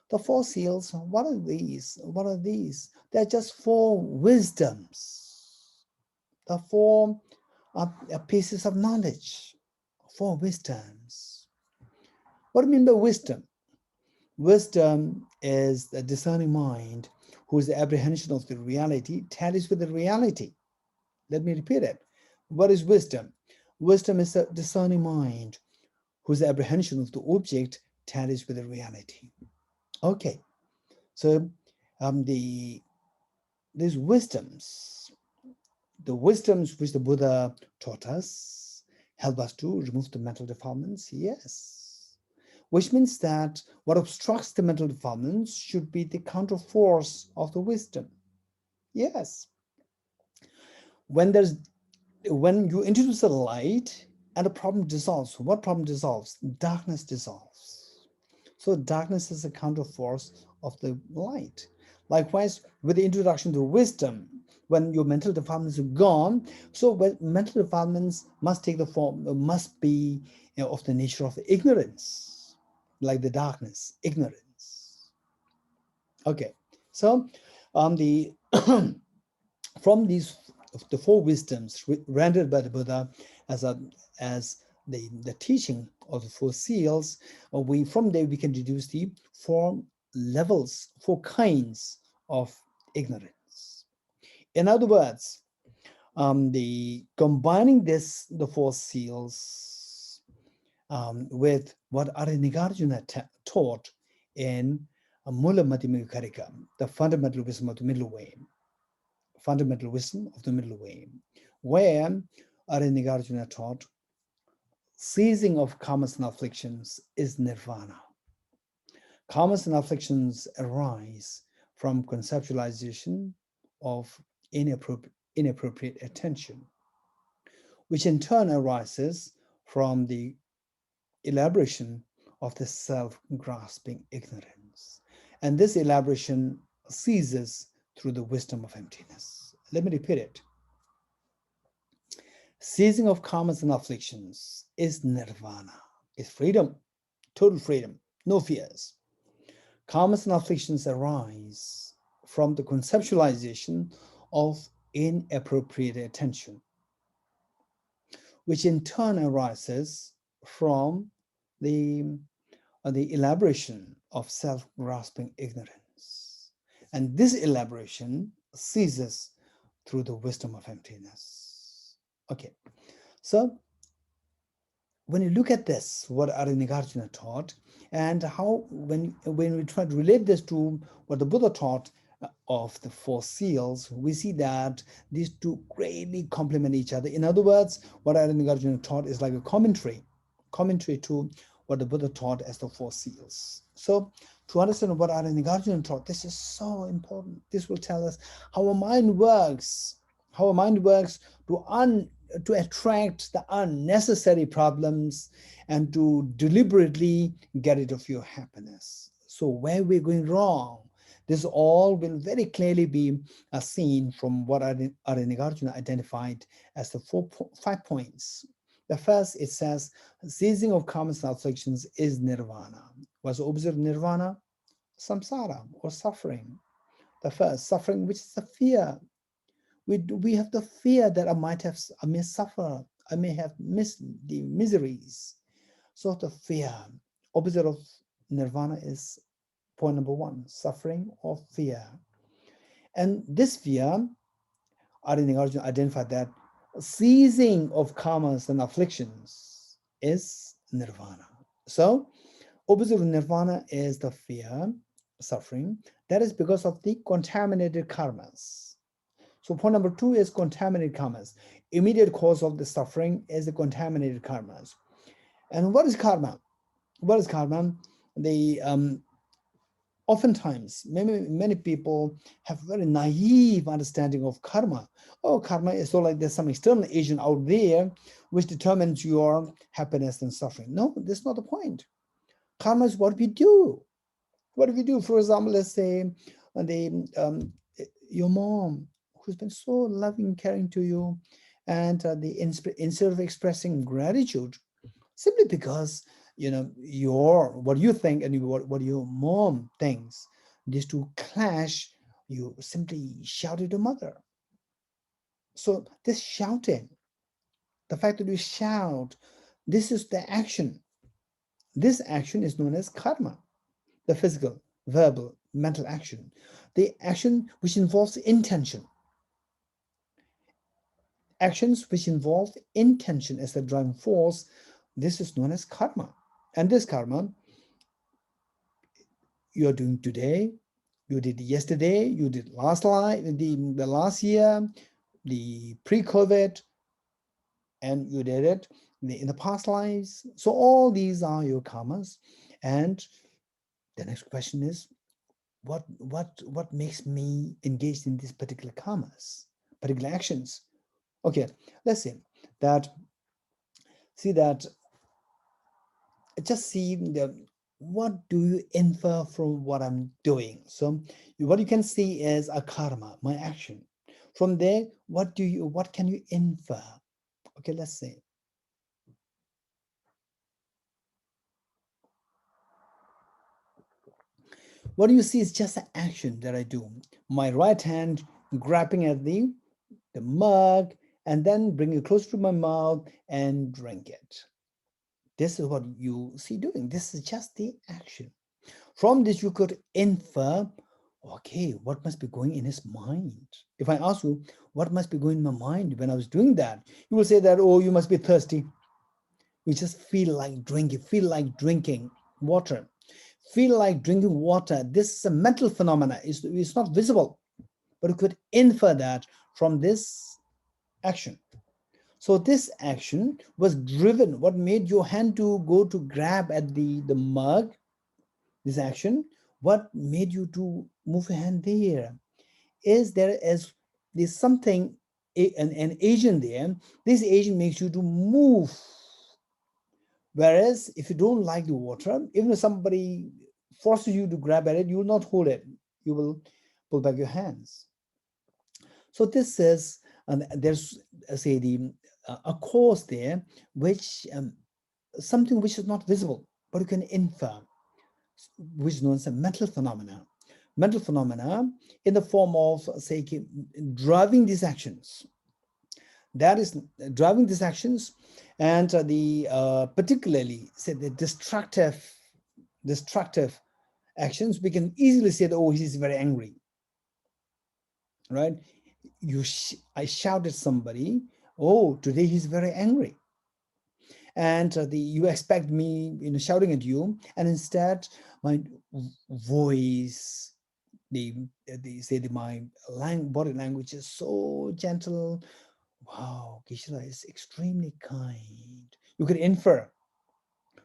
The 4 seals, what are these? They're just 4 wisdoms. The 4 pieces of knowledge. 4 wisdoms. What do you mean by wisdom? Wisdom is the discerning mind whose apprehension of the reality tallies with the reality. Let me repeat it. What is wisdom? Wisdom is a discerning mind whose apprehension of the object tallies with the reality. Okay, so these wisdoms, the wisdoms which the Buddha taught us, help us to remove the mental defilements, yes. Which means that what obstructs the mental defilements should be the counter force of the wisdom. Yes. When there's when you introduce the light and the problem dissolves, what problem dissolves? Darkness dissolves. So darkness is a counterforce of the light. Likewise, with the introduction to wisdom, when your mental defilements are gone, so when mental defilements must take the form, must be of the nature of ignorance, like the darkness, ignorance. Okay, so the from these the four wisdoms rendered by the Buddha as the teaching of the four seals, from there we can deduce the four levels, four kinds of ignorance. In other words, the combining the four seals with what Arinigarjuna taught in Mula Madhyamika Karika, the fundamental wisdom of the middle way, where Arinigarjuna taught ceasing of karmas and afflictions is nirvana. Karmas and afflictions arise from conceptualization of inappropriate attention, which in turn arises from the elaboration of the self-grasping ignorance. And this elaboration ceases through the wisdom of emptiness. Let me repeat it. Ceasing of karmas and afflictions is nirvana, is freedom, total freedom, no fears. Karmas and afflictions arise from the conceptualization of inappropriate attention, which in turn arises from the elaboration of self-grasping ignorance. And this elaboration ceases through the wisdom of emptiness. Okay, so when you look at this, what Arinigarjuna taught, and how when we try to relate this to what the Buddha taught of the four seals, we see that these two greatly complement each other. In other words, what Arinigarjuna taught is like a commentary to what the Buddha taught as the four seals. So to understand what Arinigarjuna taught, this is so important. This will tell us how our mind works, to attract the unnecessary problems and to deliberately get rid of your happiness. So where we're going wrong, this all will very clearly be seen from what Arinigarjuna identified as the 5 points. The first, it says, ceasing of karmas and afflictions is nirvana. What's the opposite of nirvana? Samsara, or suffering. The first, suffering, which is the fear. We have the fear that I may suffer, I may have missed the miseries. So the fear, opposite of nirvana is point number 1, suffering or fear. And this fear, Arinigarjuna identified that ceasing of karmas and afflictions is nirvana. So opposite of nirvana is the fear, suffering. That is because of the contaminated karmas. So point number 2 is contaminated karmas. Immediate cause of the suffering is the contaminated karmas. And what is karma? What is karma? Oftentimes, many people have very naive understanding of karma. Oh, karma is so like there's some external agent out there which determines your happiness and suffering. No, that's not the point. Karma is what we do. What do we do? For example, let's say your mom, who's been so loving and caring to you, and instead of expressing gratitude, simply because what you think and what your mom thinks, these two clash, you simply shout at your mother. So this shouting, the fact that you shout, this is the action. This action is known as karma, the physical, verbal, mental action, the action which involves intention. Actions which involve intention as the driving force, this is known as karma. And this karma, you are doing today, you did yesterday, you did last life, the last year, the pre-COVID, and you did it in the past lives. So all these are your karmas. And the next question is, what makes me engaged in these particular karmas, particular actions? Okay, let's see that. See that. Just see what do you infer from what I'm doing. So what you can see is a karma, my action. From there, what can you infer? Okay, let's see. What you see is just an action that I do. My right hand grabbing at the mug and then bring it close to my mouth and drink it. This is what you see doing. This is just the action. From this, you could infer, okay, what must be going in his mind? If I ask you, what must be going in my mind when I was doing that? You will say that, oh, you must be thirsty. You just feel like drinking water. Feel like drinking water. This is a mental phenomena. It's not visible, but you could infer that from this action. So this action was driven. What made your hand to go to grab at the mug? This action. What made you to move your hand there? There's something, an agent there. This agent makes you to move. Whereas if you don't like the water, even if somebody forces you to grab at it, you will not hold it. You will pull back your hands. So this is, there's say a cause there, which something which is not visible, but you can infer, which is known as a mental phenomena. Mental phenomena in the form of, say, driving these actions. That is driving these actions, and particularly say the destructive actions. We can easily say that, oh, he's very angry, right? I shouted at somebody, oh, today he's very angry, and you expect me, shouting at you, and instead my voice, my body language is so gentle. Wow, Geshe is extremely kind. You can infer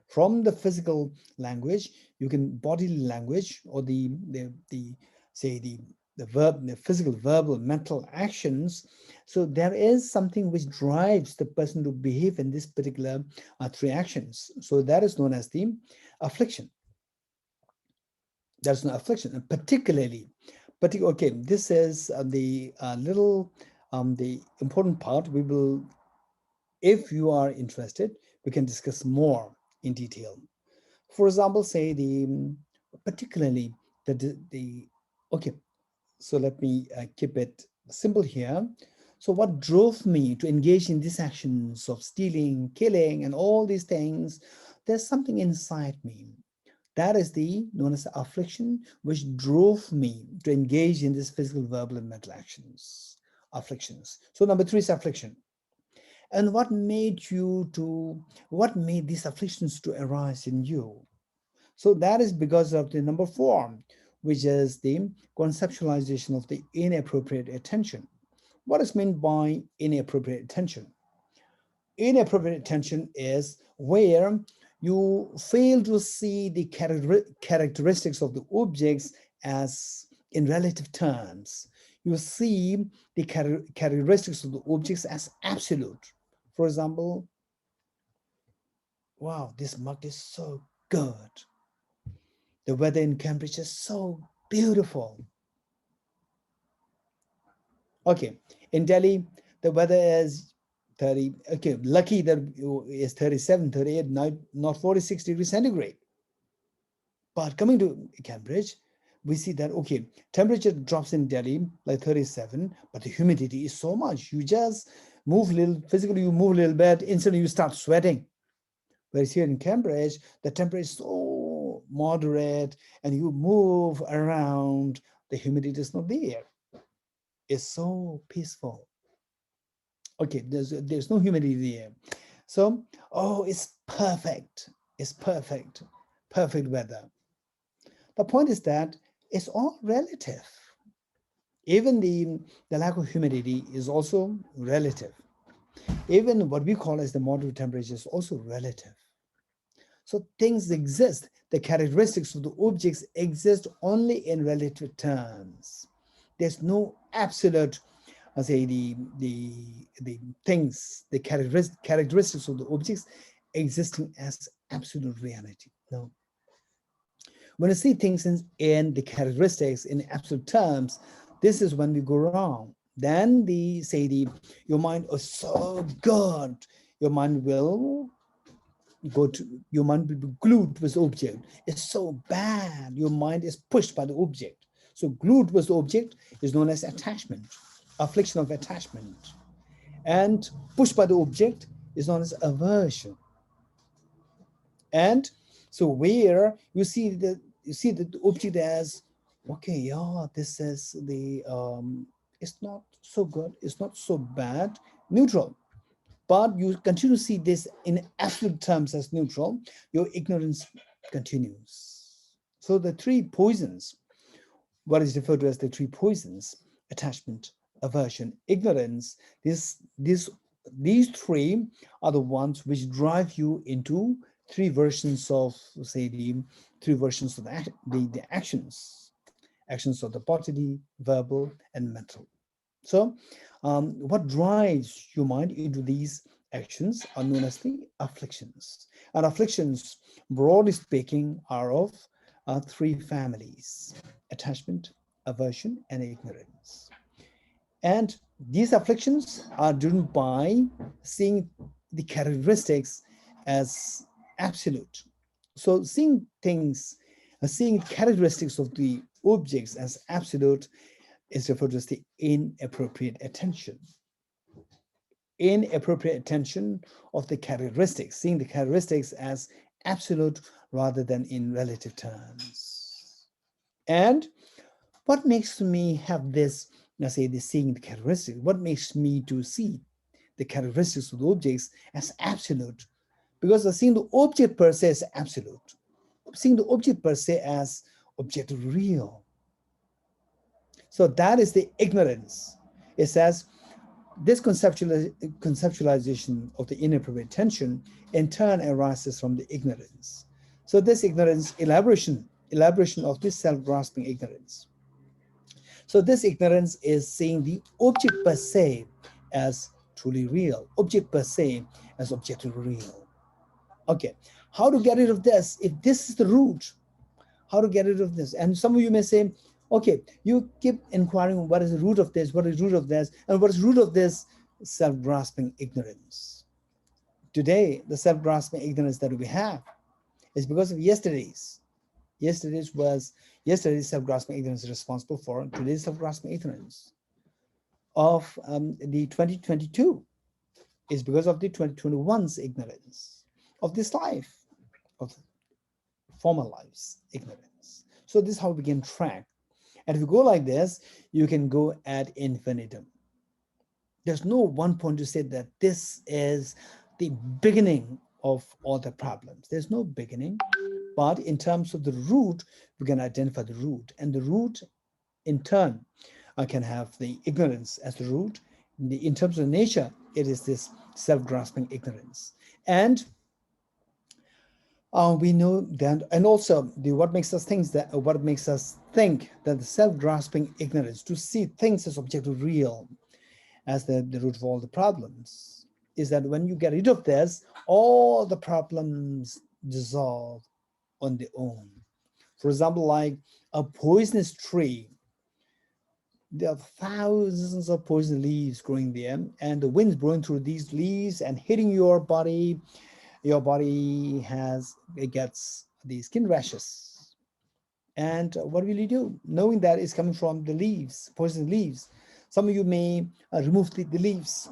from the physical language, you can body language, or the verb, the physical, verbal, mental actions. So there is something which drives the person to behave in this particular three actions. So that is known as the affliction. That's an affliction, and particularly, okay, this is the important part. We will, if you are interested, we can discuss more in detail. For example, say particularly okay, so let me keep it simple here. So what drove me to engage in these actions of stealing, killing, and all these things? There's something inside me. That is known as the affliction, which drove me to engage in this physical, verbal, and mental actions, afflictions. So number 3 is affliction. And what made these afflictions to arise in you? So that is because of the number 4, which is the conceptualization of the inappropriate attention. What is meant by inappropriate attention? Inappropriate attention is where you fail to see the characteristics of the objects as in relative terms. You see the characteristics of the objects as absolute. For example, wow, this mug is so good. The weather in Cambridge is so beautiful. Okay, in Delhi, the weather is 30, okay, lucky that it's 37, 38, not 46 degrees centigrade. But coming to Cambridge, we see that, okay, temperature drops in Delhi like 37, but the humidity is so much. You just move a little, physically you move a little bit, instantly you start sweating. Whereas here in Cambridge, the temperature is so moderate, and you move around, the humidity is not there. It's so peaceful. Okay, there's no humidity there. So, oh, it's perfect. It's perfect. Perfect weather. The point is that it's all relative. Even the lack of humidity is also relative. Even what we call as the moderate temperature is also relative. So things exist. The characteristics of the objects exist only in relative terms. There's no absolute I say the things, the characteristics of the objects existing as absolute reality. No. When I see things in the characteristics in absolute terms, this is when we go wrong. Then your mind is so good, your mind will your mind will be glued with the object. It's so bad, your mind is pushed by the object. So glued with the object is known as attachment, affliction of attachment. And pushed by the object is known as aversion. And so where you see the object as, okay, yeah, this is it's not so good, it's not so bad, neutral. But you continue to see this in absolute terms as neutral, your ignorance continues. So the three poisons, what is referred to as the three poisons, attachment, aversion, ignorance, these three are the ones which drive you into three versions of, say, the actions of the bodily, verbal, and mental. So what drives your mind into these actions are known as the afflictions. And afflictions, broadly speaking, are of three families: attachment, aversion, and ignorance. And these afflictions are driven by seeing the characteristics as absolute. So seeing characteristics of the objects as absolute is referred to as the inappropriate attention. Inappropriate attention of the characteristics, seeing the characteristics as absolute rather than in relative terms. And what makes me have this, seeing the characteristics, what makes me to see the characteristics of the objects as absolute? Because seeing the object per se as absolute, seeing the object per se as objective real. So that is the ignorance. It says this conceptualization of the inappropriate attention in turn arises from the ignorance. So this ignorance, elaboration of this self-grasping ignorance. So this ignorance is seeing the object per se as truly real, object per se as objectively real. Okay, how to get rid of this? If this is the root, how to get rid of this? And some of you may say, okay, you keep inquiring what is the root of this, what is the root of this, and what is the root of this? Self-grasping ignorance. Today, the self-grasping ignorance that we have is because of yesterday's. Yesterday's self-grasping ignorance is responsible for today's self-grasping ignorance. Of the 2022 is because of the 2021's ignorance of this life, of former life's ignorance. So this is how we can track. And if you go like this, you can go ad infinitum. There's no one point to say that this is the beginning of all the problems. There's no beginning, but in terms of the root, we can identify the root. And the root, in turn, can have the ignorance as the root. In terms of nature, it is this self-grasping ignorance. And we know that, and also what makes us think that the self-grasping ignorance, to see things as objective real, as the root of all the problems, is that when you get rid of this, all the problems dissolve on their own. For example, like a poisonous tree, there are thousands of poison leaves growing there, and the wind's blowing through these leaves and hitting your body. Your body gets the skin rashes. And what will you do? Knowing that it's coming from the leaves, poison leaves, some of you may remove the leaves.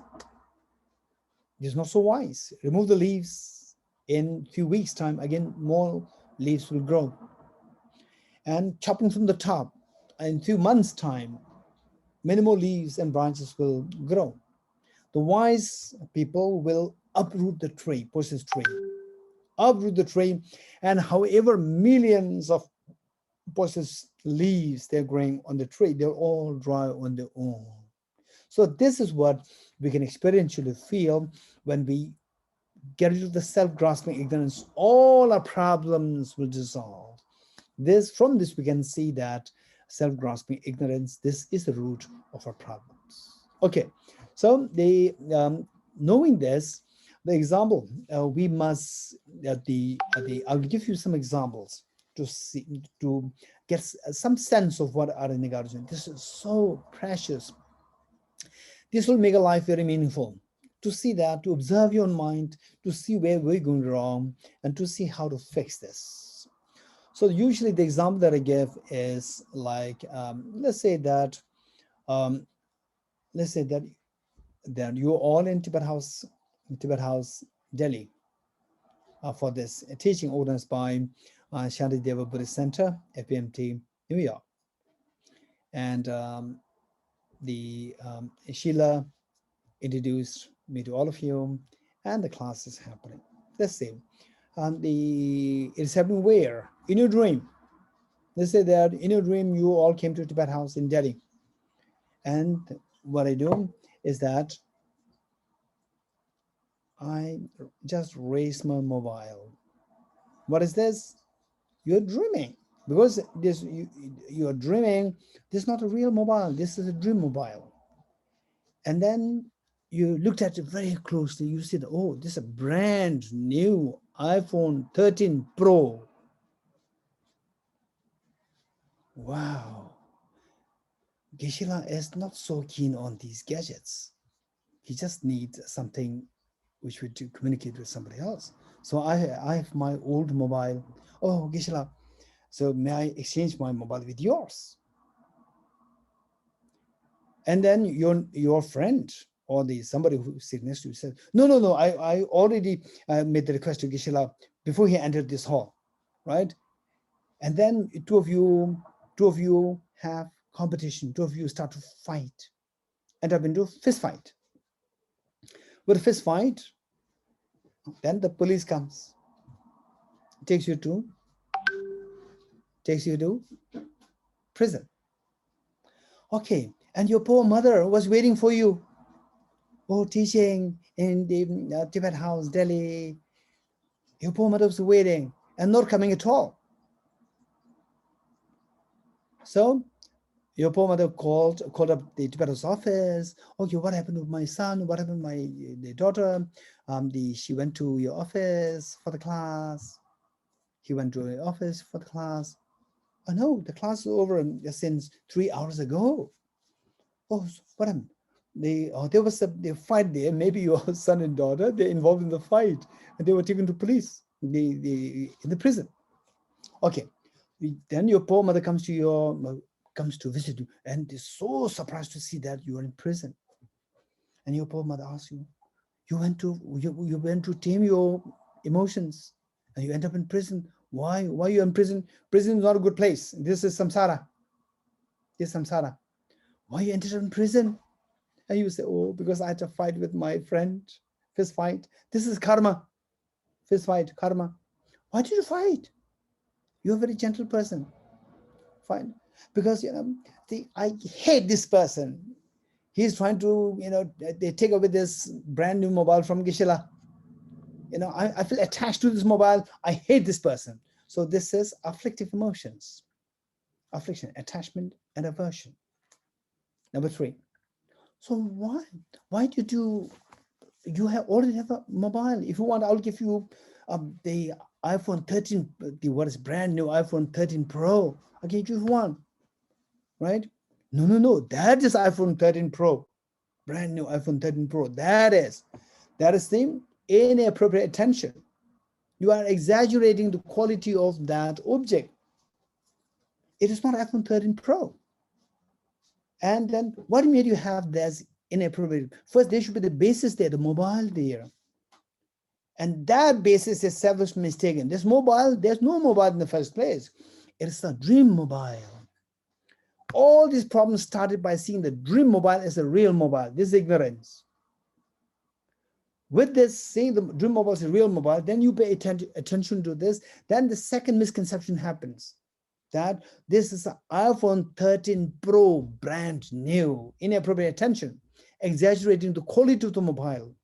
It's not so wise. Remove the leaves. In a few weeks' time, again, more leaves will grow. And chopping from the top, in a few months' time, many more leaves and branches will grow. The wise people will uproot the tree, poisonous tree. Uproot the tree, and however millions of poisonous leaves they're growing on the tree, they're all dry on their own. So this is what we can experientially feel when we get rid of the self-grasping ignorance. All our problems will dissolve. From this we can see that self-grasping ignorance, this is the root of our problems. Okay, so the knowing this, the example we must I'll give you some examples to see, to get some sense of what are in the This is so precious. This will make a life very meaningful. To see that, to observe your mind, to see where we're going wrong, and to see how to fix this. So usually the example that I give is like, let's say that you're all in Tibet House, Delhi, for this teaching organized by Shantideva Buddhist Center, FPMT, New York. And Sheila introduced me to all of you, and the class is happening. Let's say it's happening where? In your dream. Let's say that in your dream you all came to Tibet House in Delhi. And what I do is that I just raise my mobile. What is this? You're dreaming. Because this you're dreaming, this is not a real mobile, this is a dream mobile. And then you looked at it very closely, you said, oh, this is a brand new iPhone 13 Pro. Wow. Geshe is not so keen on these gadgets. He just needs something which would to communicate with somebody else. So I have my old mobile. Oh, Geshe, so may I exchange my mobile with yours? And then your friend or somebody who sits next to you says, no, I already made the request to Geshe before he entered this hall, right? And then two of you have competition. Two of you start to fight, end up into fist fight. With a fist fight, then the police comes, takes you to prison. Okay, and your poor mother was waiting for you. Oh, teaching in the Tibet House, Delhi. Your poor mother was waiting and not coming at all. So your poor mother called up the Tibet House office. Okay, what happened with my son? What happened with the daughter? She went to your office for the class. He went to your office for the class. Oh no, the class is over since 3 hours ago. Oh, what happened? There was a fight there. Maybe your son and daughter, they're involved in the fight, and they were taken to police, in the prison. Okay, then your poor mother comes to visit you, and is so surprised to see that you are in prison. And your poor mother asks you, you went to tame your emotions, and you end up in prison. Why are you in prison? Prison is not a good place. This is samsara. Why you entered in prison? And you say, oh, because I had to fight with my friend, fist fight. This is karma, fist fight, karma. Why did you fight? You're a very gentle person. Fine. Because, I hate this person. He's trying to, they take away this brand new mobile from Geshe. I feel attached to this mobile. I hate this person. So this is afflictive emotions. Affliction, attachment, and aversion. Number 3. So why did you already have a mobile? If you want, I'll give you the iPhone 13, what is brand new iPhone 13 Pro. I'll give you one, right? No, that is iPhone 13 Pro, brand new iPhone 13 Pro. That is the inappropriate attention. You are exaggerating the quality of that object. It is not iPhone 13 Pro. And then what made you have this inappropriate? First, there should be the basis there, the mobile there. And that basis is selfish mistaken. There's no mobile in the first place. It's a dream mobile. All these problems started by seeing the dream mobile as a real mobile. This is ignorance. With this, seeing the dream mobile as a real mobile, then you pay attention to this. Then the second misconception happens, that this is an iPhone 13 Pro, brand new, inappropriate attention, exaggerating the quality of the mobile.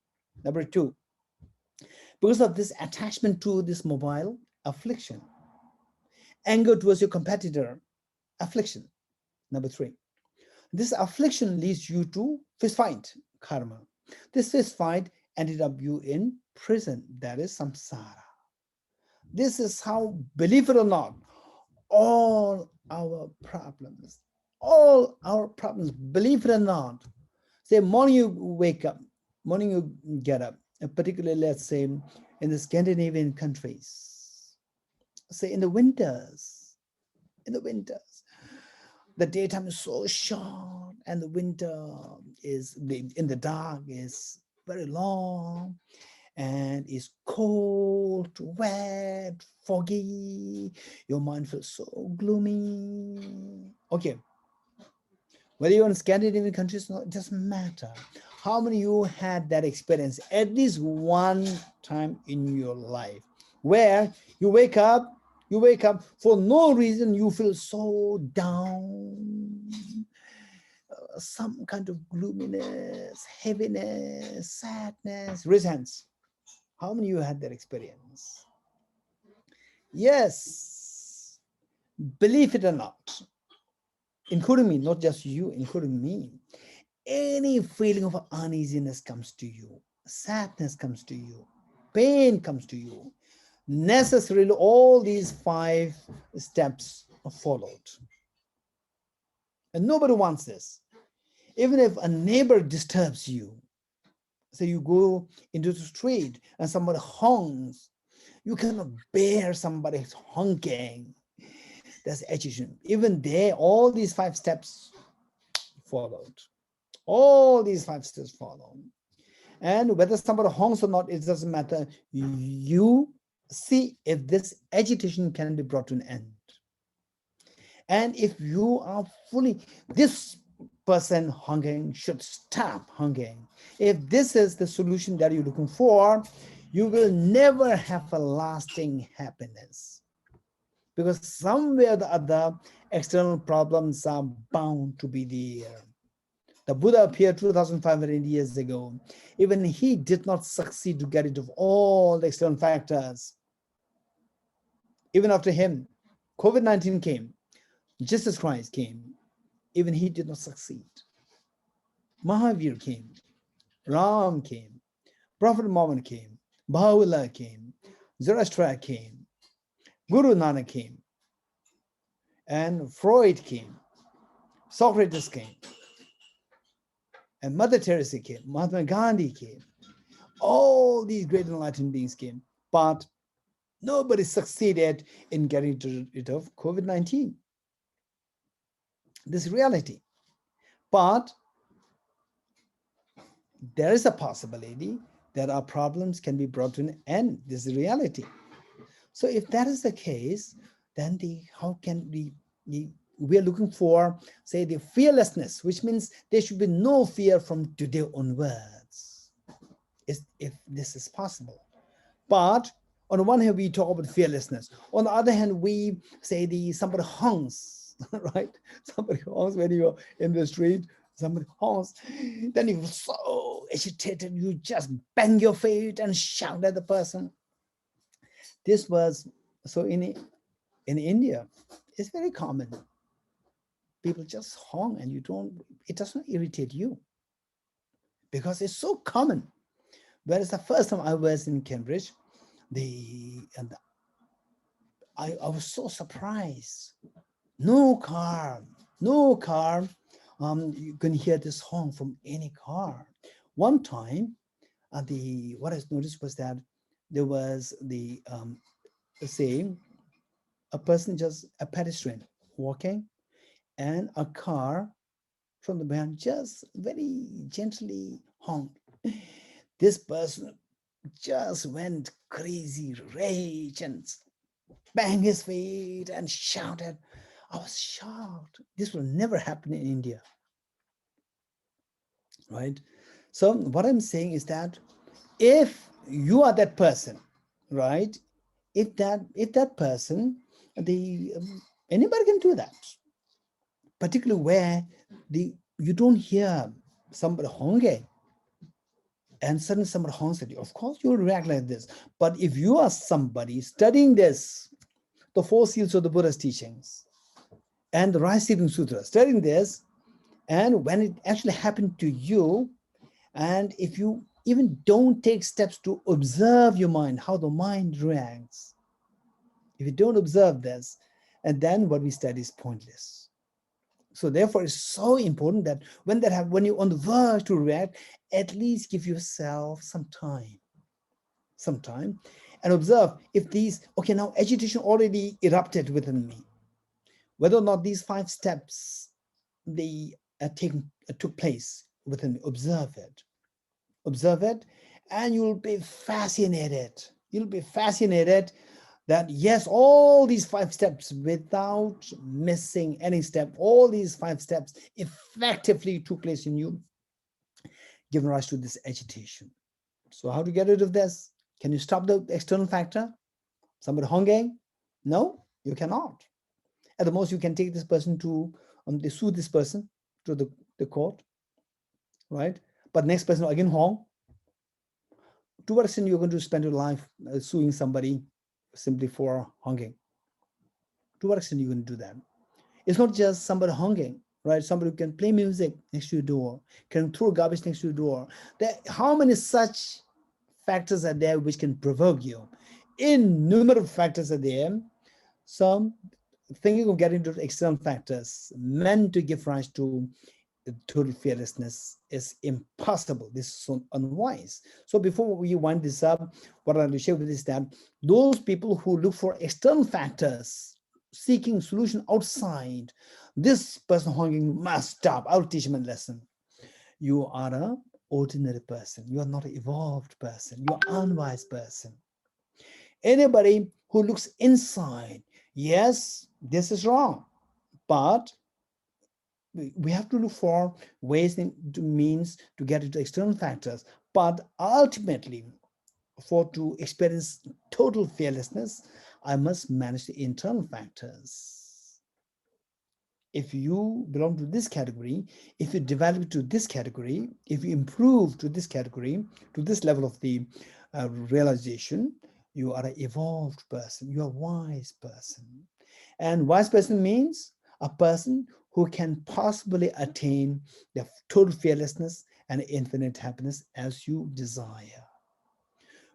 Number 2, because of this attachment to this mobile, affliction. Anger towards your competitor, affliction. Number 3. This affliction leads you to fist fight, karma. This fist fight ended up you in prison, that is samsara. This is how, believe it or not, all our problems, believe it or not, say morning you wake up, morning you get up, particularly let's say in the Scandinavian countries, say in the winters, the daytime is so short and the winter is, in the dark is very long and is cold, wet, foggy. Your mind feels so gloomy. Okay, whether you're in Scandinavian countries, it doesn't matter. How many of you had that experience at least one time in your life where you wake up for no reason, you feel so down, some kind of gloominess, heaviness, sadness, resentment. How many of you had that experience? Yes, believe it or not, including me, not just you, including me, any feeling of uneasiness comes to you, sadness comes to you, pain comes to you, necessarily all these 5 steps are followed. And nobody wants this. Even if a neighbor disturbs you, say you go into the street and somebody honks, you cannot bear somebody honking. That's agitation. Even there, all these 5 steps followed. All these 5 steps follow. And whether somebody honks or not, it doesn't matter. You see if this agitation can be brought to an end. And if you are fully, this person honking should stop honking. If this is the solution that you're looking for, you will never have a lasting happiness. Because somewhere or the other, external problems are bound to be there. The Buddha appeared 2,500 years ago. Even he did not succeed to get rid of all the external factors. Even after him, COVID-19 came, Jesus Christ came. Even he did not succeed. Mahavir came, Ram came, Prophet Muhammad came, Baha'u'llah came, Zoroaster came, Guru Nanak came, and Freud came, Socrates came, and Mother Teresa came, Mahatma Gandhi came. All these great enlightened beings came, but nobody succeeded in getting rid of COVID-19. This is reality. But there is a possibility that our problems can be brought to an end. This is reality. So if that is the case, then how can we are looking for, say, the fearlessness, which means there should be no fear from today onwards, if this is possible. But on the one hand, we talk about fearlessness. On the other hand, we say somebody honks, right? Somebody honks when you're in the street, somebody honks, then you're so agitated, you just bang your feet and shout at the person. This was, so in India, it's very common. People just honk and it doesn't irritate you because it's so common. Whereas the first time I was in Cambridge, I was so surprised. No car. You can hear this honk from any car. One time, what I noticed was that there was a person, just a pedestrian walking, and a car from the behind just very gently honked. This person just went crazy, rage, and banged his feet and shouted. I was shocked. This will never happen in India, right? So what I'm saying is that if you are that person, right? If that person, anybody can do that, particularly where you don't hear somebody honking, and suddenly somebody honks at you. Of course, you will react like this. But if you are somebody studying this, the 4 seals of the Buddha's teachings, and the Rice Seedling Sutra, studying this, And when it actually happened to you, and if you even don't take steps to observe your mind, how the mind reacts, if you don't observe this, and then what we study is pointless. So therefore, it's so important that when you're on the verge to react, at least give yourself some time, and observe if these, okay, now agitation already erupted within me, whether or not these 5 steps, they took place within me. Observe it, and you'll be fascinated. You'll be fascinated that yes, all these 5 steps, without missing any step, all these 5 steps effectively took place in you, giving rise to this agitation. So how to get rid of this? Can you stop the external factor? Somebody honking? No, you cannot. At the most, you can take this person to, they sue this person to the court, right? But next person again honk. To what extent you're going to spend your life suing somebody simply for honking? To what extent are you going to do that? It's not just somebody honking, right? Somebody who can play music next to your door, can throw garbage next to your door. How many such factors are there which can provoke you? Innumerable factors are there. Some thinking of getting into external factors meant to give rise to total fearlessness is impossible. This is so unwise. So before we wind this up, what I want to share with you is that those people who look for external factors, seeking solution outside, this person honking must stop. I'll teach him a lesson. You are an ordinary person. You are not an evolved person. You are an unwise person. Anybody who looks inside, yes, this is wrong, but we have to look for ways and means to get into external factors. But ultimately, to experience total fearlessness, I must manage the internal factors. If you belong to this category, if you develop to this category, if you improve to this category, to this level of the realization, you are an evolved person, you are a wise person. And wise person means a person who can possibly attain the total fearlessness and infinite happiness as you desire.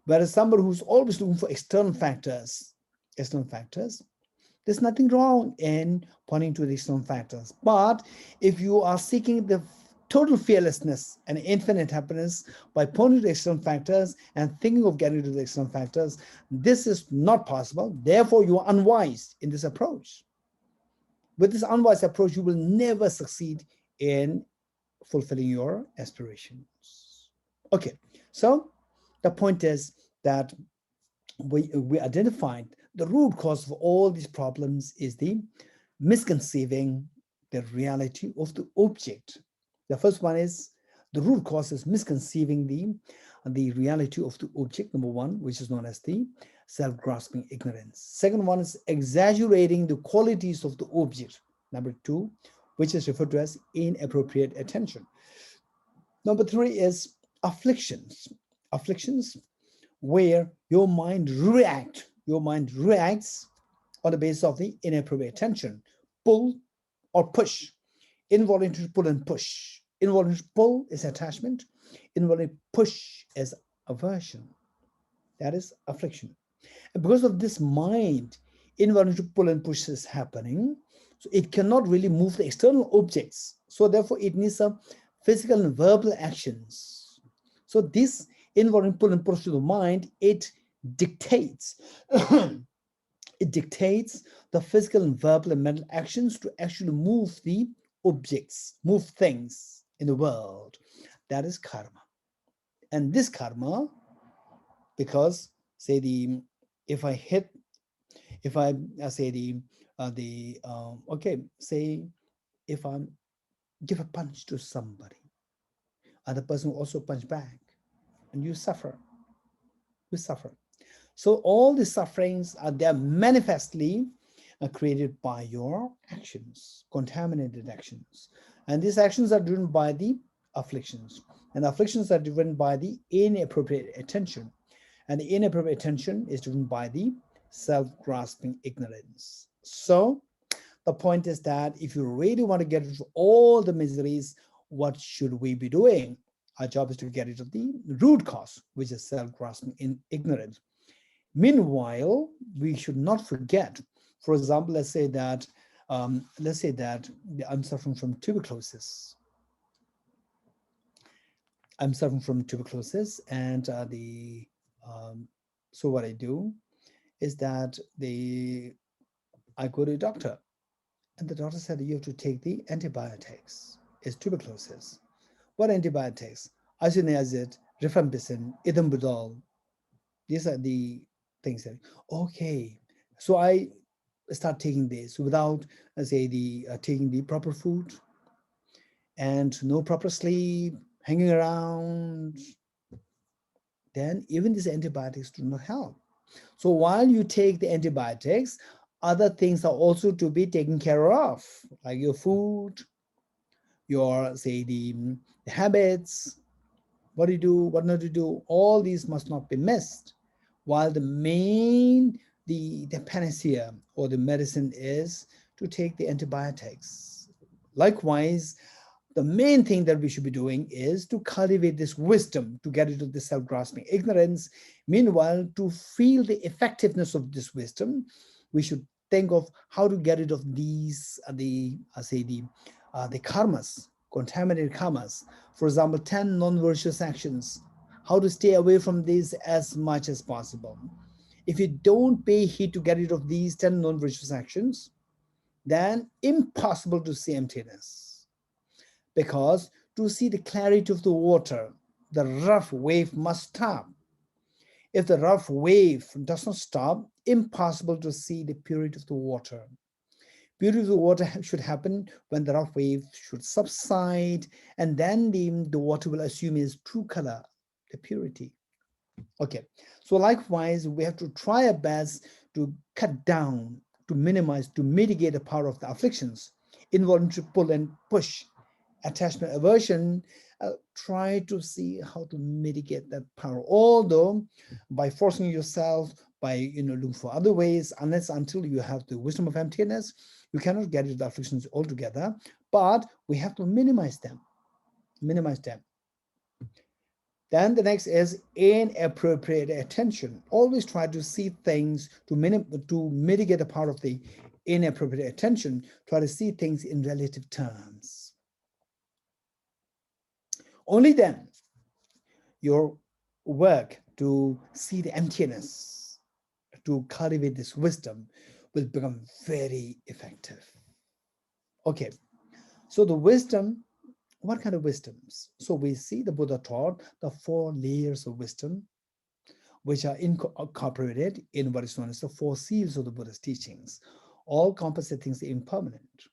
Whereas somebody who's always looking for external factors, there's nothing wrong in pointing to the external factors. But if you are seeking the total fearlessness and infinite happiness by pointing to the external factors and thinking of getting to the external factors, this is not possible. Therefore, you are unwise in this approach. With this unwise approach, you will never succeed in fulfilling your aspirations. Okay, so the point is that we identified the root cause of all these problems is the misconceiving the reality of the object. The first one is the root cause is misconceiving the reality of the object, number one, which is known as the self-grasping ignorance. Second one is exaggerating the qualities of the object. Number two, which is referred to as inappropriate attention. Number three is afflictions. Afflictions where your mind reacts on the basis of the inappropriate attention, pull or push, involuntary pull and push. Involuntary pull is attachment, involuntary push is aversion. That is affliction. And because of this mind, involuntary pull and push is happening, so it cannot really move the external objects. So therefore, it needs some physical and verbal actions. So this involuntary pull and push to the mind, it dictates it dictates the physical and verbal and mental actions to actually move the objects, move things in the world. That is karma. And this karma, because say if I give a punch to somebody, and the person will also punch back, and you suffer. So all the sufferings are there manifestly created by your actions, contaminated actions. And these actions are driven by the afflictions. And the afflictions are driven by the inappropriate attention. And the inappropriate attention is driven by the self-grasping ignorance. So The point is that if you really want to get rid of all the miseries, what should we be doing? Our job is to get rid of the root cause, which is self-grasping in ignorance. Meanwhile, we should not forget, for example, let's say that I'm suffering from tuberculosis. And so what I do is that I go to a doctor, and the doctor said you have to take the antibiotics. It's tuberculosis. What antibiotics? Isoniazid, rifampicin, ethambutol. These are the things that, okay. So I start taking this without, taking the proper food, and no proper sleep, hanging around. Then even these antibiotics do not help. So while you take the antibiotics, other things are also to be taken care of, like your food, your, the habits, what you do, what not to do. All these must not be missed. While the main, the panacea or the medicine is to take the antibiotics. Likewise, the main thing that we should be doing is to cultivate this wisdom, to get rid of this self-grasping ignorance. Meanwhile, to feel the effectiveness of this wisdom, we should think of how to get rid of these, the karmas, contaminated karmas. For example, 10 non-virtuous actions, how to stay away from these as much as possible. If you don't pay heed to get rid of these 10 non-virtuous actions, then impossible to see emptiness. Because to see the clarity of the water, the rough wave must stop. If the rough wave does not stop, impossible to see the purity of the water. Purity of the water should happen when the rough wave should subside, and then the water will assume its true color, the purity. Okay, so likewise, we have to try our best to cut down, to minimize, to mitigate the power of the afflictions, involuntary pull and push, attachment, aversion. Try to see how to mitigate that power. Although by forcing yourself, by looking for other ways, until you have the wisdom of emptiness, you cannot get rid of the afflictions altogether. But we have to minimize them. Then the next is inappropriate attention. Always try to see things to mitigate the power of the inappropriate attention. Try to see things in relative terms. Only then your work to see the emptiness, to cultivate this wisdom, will become very effective. Okay, so the wisdom, what kind of wisdoms? So we see the Buddha taught the 4 layers of wisdom, which are incorporated in what is known as the 4 seals of the Buddha's teachings. All composite things are impermanent.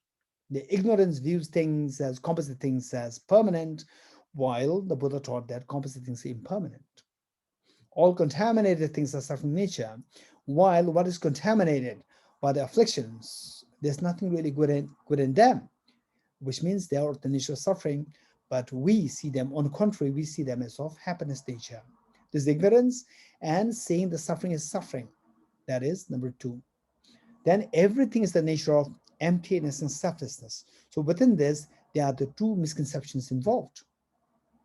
The ignorance views things as composite things as permanent, while the Buddha taught that composite things are impermanent. All contaminated things are suffering nature, while what is contaminated by the afflictions, there's nothing really good in them, which means they are of the nature of suffering, but we see them, on the contrary, we see them as of happiness nature. This is ignorance and saying the suffering is suffering. That is number 2. Then everything is the nature of emptiness and selflessness. So within this, there are the 2 misconceptions involved,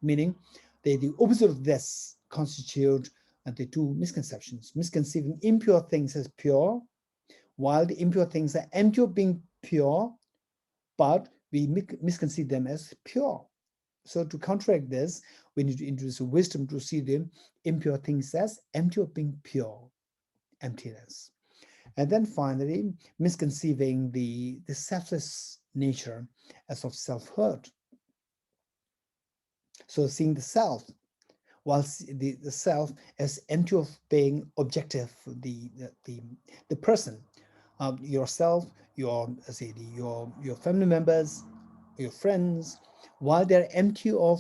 meaning the opposite of this constitute the 2 misconceptions. Misconceiving impure things as pure, while the impure things are empty of being pure, but we misconceive them as pure. So to counteract this, we need to introduce wisdom to see the impure things as empty of being pure, emptiness. And then finally, misconceiving the selfless nature as of self-hurt. So seeing the self, while the self as empty of being objective, the person, yourself, your family members, your friends, while they're empty of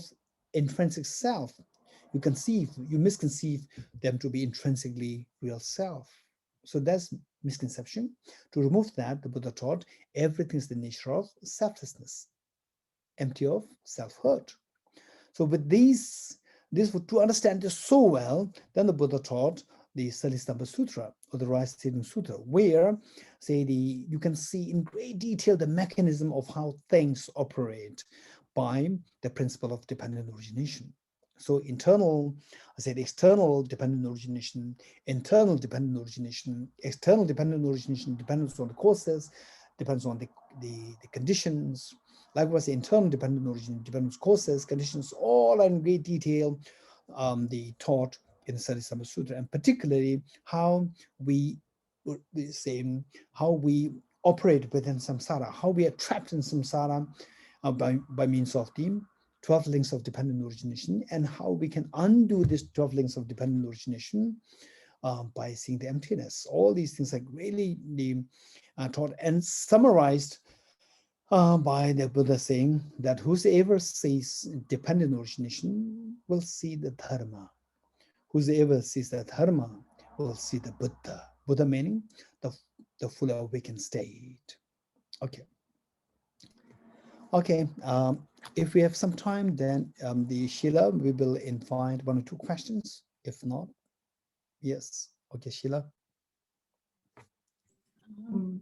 intrinsic self, you misconceive them to be intrinsically real self. So that's misconception. To remove that, the Buddha taught everything is the nature of selflessness, empty of self-hurt. So with to understand this so well, then the Buddha taught the Śālistambasūtra. or the Rice Seedling Sutra, where say you can see in great detail the mechanism of how things operate by the principle of dependent origination. So internal, I said external dependent origination, internal dependent origination, external dependent origination depends on the causes, depends on the conditions. Likewise, the internal dependent origin depends on causes, conditions, all in great detail, the taught in the Śālistambasūtra, and particularly how we operate within samsara, how we are trapped in samsara by means of the 12 links of dependent origination, and how we can undo this 12 links of dependent origination by seeing the emptiness. All these things are really taught and summarized by the Buddha saying that whosoever sees dependent origination will see the Dharma. Whosoever sees the Dharma will see the Buddha. Buddha meaning the fully awakened state. Okay. Okay. If we have some time, then the Sheila, we will invite 1 or 2 questions. If not, yes. Okay, Sheila.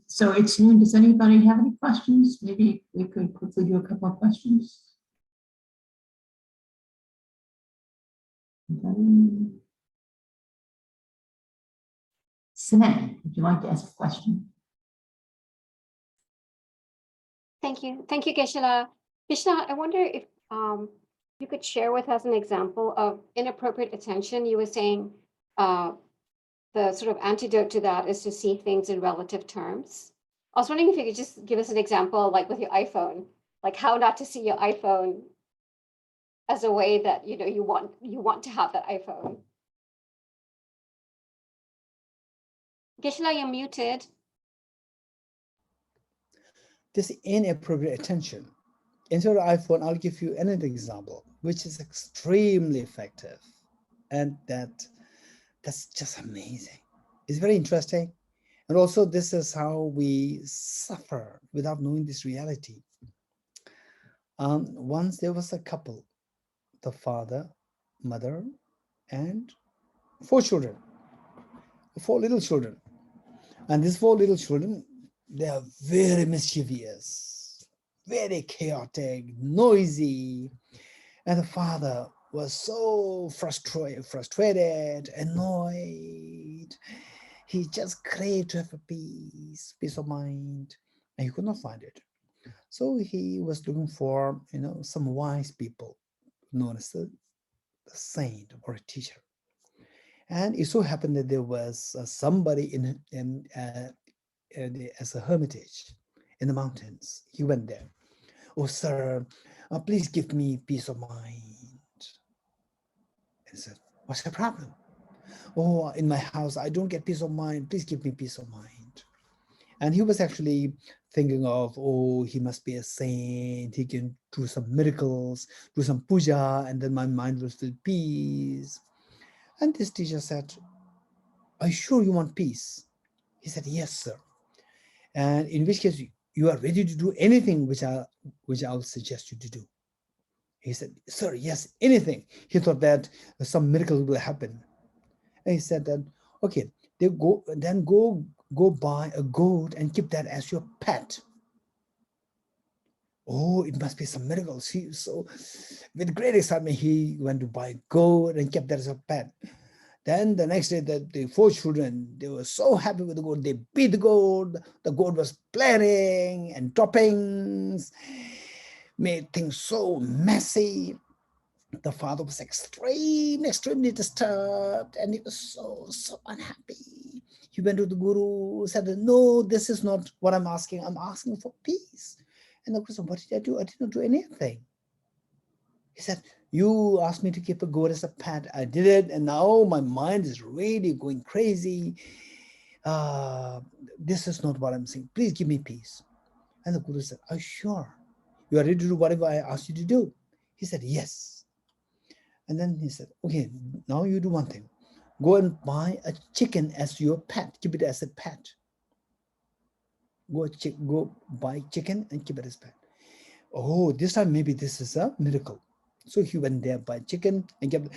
So it's noon. Does anybody have any questions? Maybe we could quickly do a couple of questions. Sinead, would you like to ask a question? Thank you, Geshe-la. Geshe-la, I wonder if you could share with us an example of inappropriate attention. You were saying the sort of antidote to that is to see things in relative terms. I was wondering if you could just give us an example, like with your iPhone, like how not to see your iPhone as a way that you want to have that iPhone. Geshe-la, you're muted. This inappropriate attention. Instead of iPhone, I'll give you another example, which is extremely effective. And that's just amazing. It's very interesting. And also, this is how we suffer without knowing this reality. Once there was a couple, the father, mother, and 4 children, 4 little children. And these 4 little children, they are very mischievous, very chaotic, noisy. And the father was so frustrated, annoyed. He just craved to have a peace of mind, and he could not find it. So he was looking for, some wise people known as the saint or a teacher. And it so happened that there was somebody as a hermitage in the mountains. He went there. Oh, sir, please give me peace of mind. And he said, what's the problem? Oh, in my house, I don't get peace of mind. Please give me peace of mind. And he was actually thinking of, oh, he must be a saint. He can do some miracles, do some puja, and then my mind will feel peace. And this teacher said, are you sure you want peace? He said, yes, sir. And in which case, you are ready to do anything which I will suggest you to do. He said, sir, yes, anything. He thought that some miracle will happen. And he said that, okay, go buy a goat and keep that as your pet. Oh, it must be some miracle. So with great excitement, he went to buy a goat and kept that as a pet. Then the next day, the 4 children, they were so happy with the goat. They beat the goat. The goat was blaring and toppings, made things so messy. The father was extremely disturbed, and he was so unhappy. He went to the guru, said, no, this is not what I'm asking. I'm asking for peace. And the guru said, what did I do? I did not do anything. He said, you asked me to keep a goat as a pet. I did it, and now my mind is really going crazy. This is not what I'm saying. Please give me peace. And the guru said, are you sure? You are ready to do whatever I asked you to do? He said, yes. And then he said, okay, now you do one thing. Go and buy a chicken as your pet. Keep it as a pet. Go buy chicken and keep it as pet. Oh, this time maybe this is a miracle. So he went there by chicken and kept,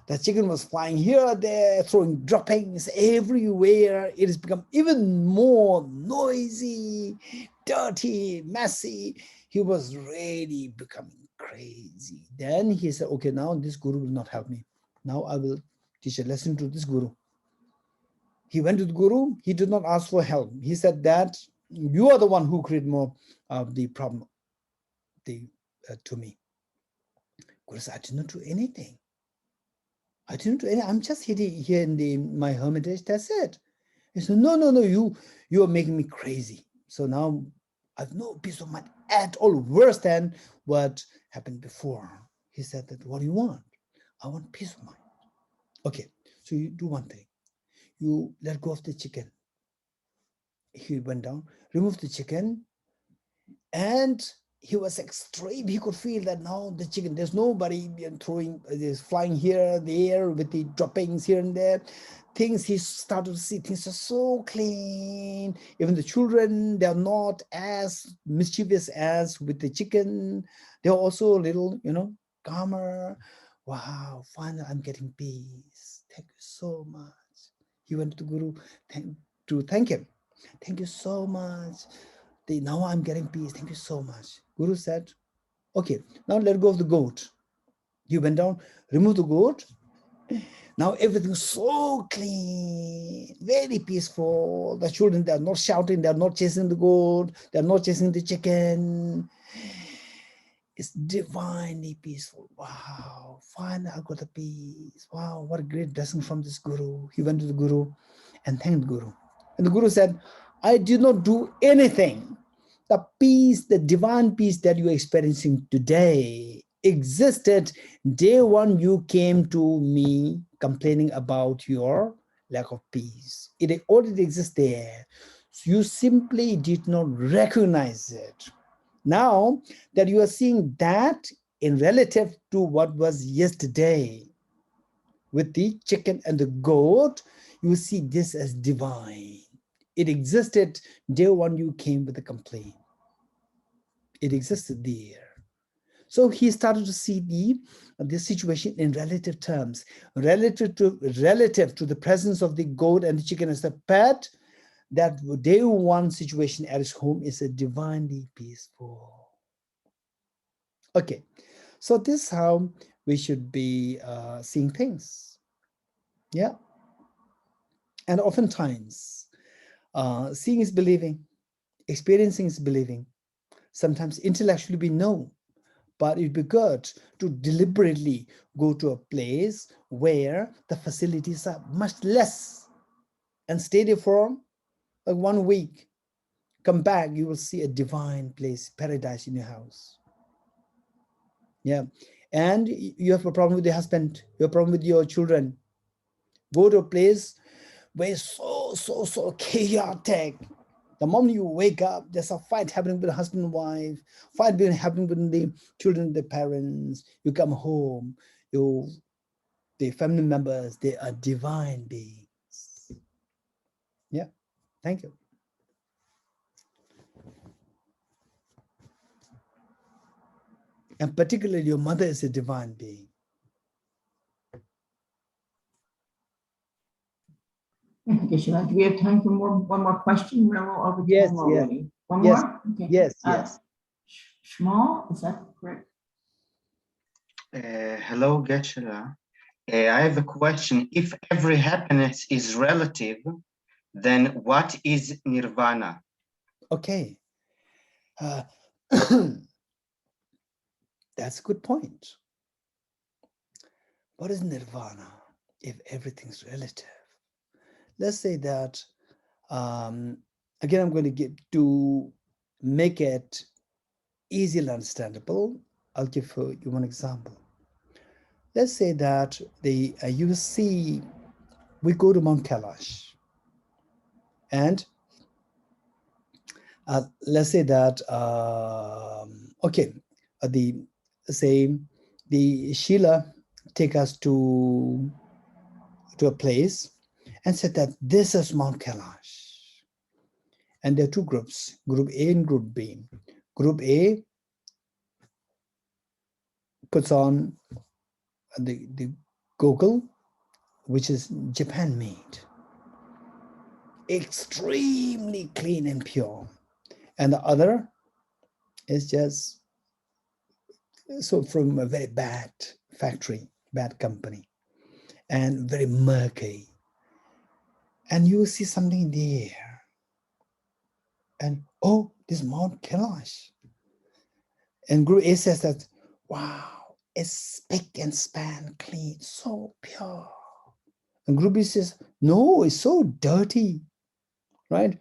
the chicken was flying here, there, throwing droppings everywhere. It has become even more noisy, dirty, messy. He was really becoming crazy. Then he said, okay, now this guru will not help me. Now I will teach a lesson to this guru. He went to the guru. He did not ask for help. He said that you are the one who created more of the problem to me. Guru said, I did not do anything. I didn't do anything. I'm just here in my hermitage. That's it. He said, no, you are making me crazy. So now I have no peace of mind at all, worse than what happened before. He said that, what do you want? I want peace of mind. Okay, so you do one thing. You let go of the chicken. He went down, removed the chicken, and he was extreme. He could feel that now the chicken, there's nobody throwing, there's flying here, there, with the droppings here and there. Things, he started to see things are so clean. Even the children, they're not as mischievous as with the chicken. They're also a little, calmer. Wow, finally I'm getting peace. Thank you so much. He went to the guru to thank him. Thank you so much. Now I'm getting peace. Thank you so much. Guru said, okay, now let go of the goat. He went down, removed the goat. Now everything's so clean, very peaceful. The children, they're not shouting, they're not chasing the goat, they're not chasing the chicken. It's divinely peaceful. Wow, finally I got the peace. Wow, what a great blessing from this guru. He went to the guru and thanked the guru. And the guru said, I did not do anything. The peace, the divine peace that you're experiencing today existed day one you came to me complaining about your lack of peace. It already exists there. So you simply did not recognize it. Now that you are seeing that in relative to what was yesterday with the chicken and the goat, you see this as divine. It existed day one you came with a complaint. It existed there. So he started to see the situation in relative terms, relative to the presence of the goat and the chicken as a pet. That day one situation at his home is a divinely peaceful. Okay, so this is how we should be seeing things. Yeah. And oftentimes, seeing is believing, experiencing is believing. Sometimes intellectually we know, but it'd be good to deliberately go to a place where the facilities are much less and stay there for like 1 week. Come back, you will see a divine place, paradise in your house. Yeah. And you have a problem with your husband, you have a problem with your children. Go to a place where it's so chaotic. The moment you wake up, there's a fight happening with the husband and wife, fight happening with the children and the parents. You come home, the family members, they are divine beings. Yeah, thank you. And particularly your mother is a divine being. Thank you, Geshe. Do we have time for one more question? We're a little over time already. One more? Okay. Yes. Shmal, is that correct? Hello, Geshe. I have a question. If every happiness is relative, then what is Nirvana? Okay. That's a good point. What is Nirvana if everything's relative? Let's say that, again, I'm going to make it easily understandable. I'll give you one example. Let's say that you see, we go to Mount Kailash, and let's say that, the Sheila take us to a place and said that this is Mount Kailash. And there are two groups, Group A and Group B. Group A puts on the goggle, which is Japan made, extremely clean and pure, and the other is just so from a very bad factory, bad company, and very murky. And you see something in the air, and oh, this Mount Kailash. And Guru A says that, wow, it's spick and span clean, so pure. And Guru B says, no, it's so dirty, right?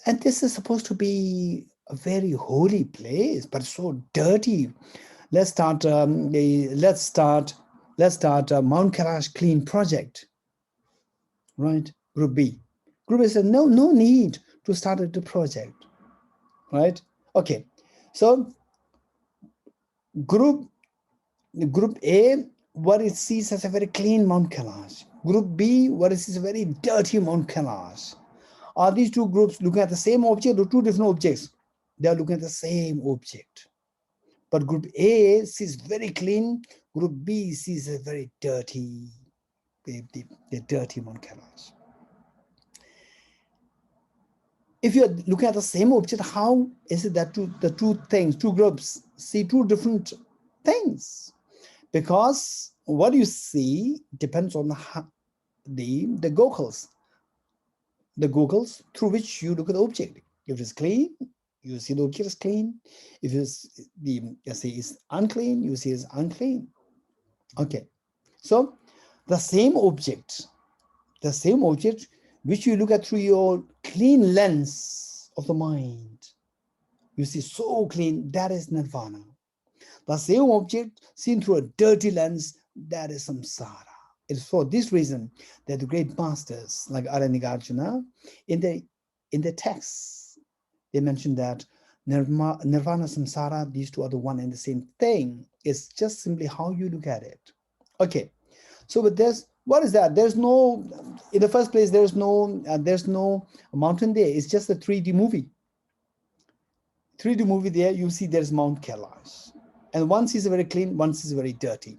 And this is supposed to be a very holy place, but so dirty. Let's start a Mount Kailash Clean project, right? Group B. Group B said, no need to start the project, right? Okay, so group A, what it sees as a very clean Mount Kailash. Group B, what it sees a very dirty Mount Kailash. Are these two groups looking at the same object or two different objects? They are looking at the same object. But group A sees very clean, group B sees a very dirty, the dirty Mount Kailash. If you are looking at the same object, how is it that the two groups see two different things? Because what you see depends on the goggles. The goggles through which you look at the object. If it's clean, you see the object is clean. If it's is unclean, you see it's unclean. Okay, so the same object which you look at through your clean lens of the mind, you see so clean, that is Nirvana. The same object seen through a dirty lens, that is samsara. It's for this reason that the great masters like Aranyagārjuna, in the texts, they mention that Nirvana, samsara, these two are the one and the same thing. It's just simply how you look at it. Okay, so with this, what is that? There's no, in the first place, there's no mountain there. It's just a 3D movie. 3D movie there, you see there's Mount Kailash. And one sees very clean, one sees very dirty.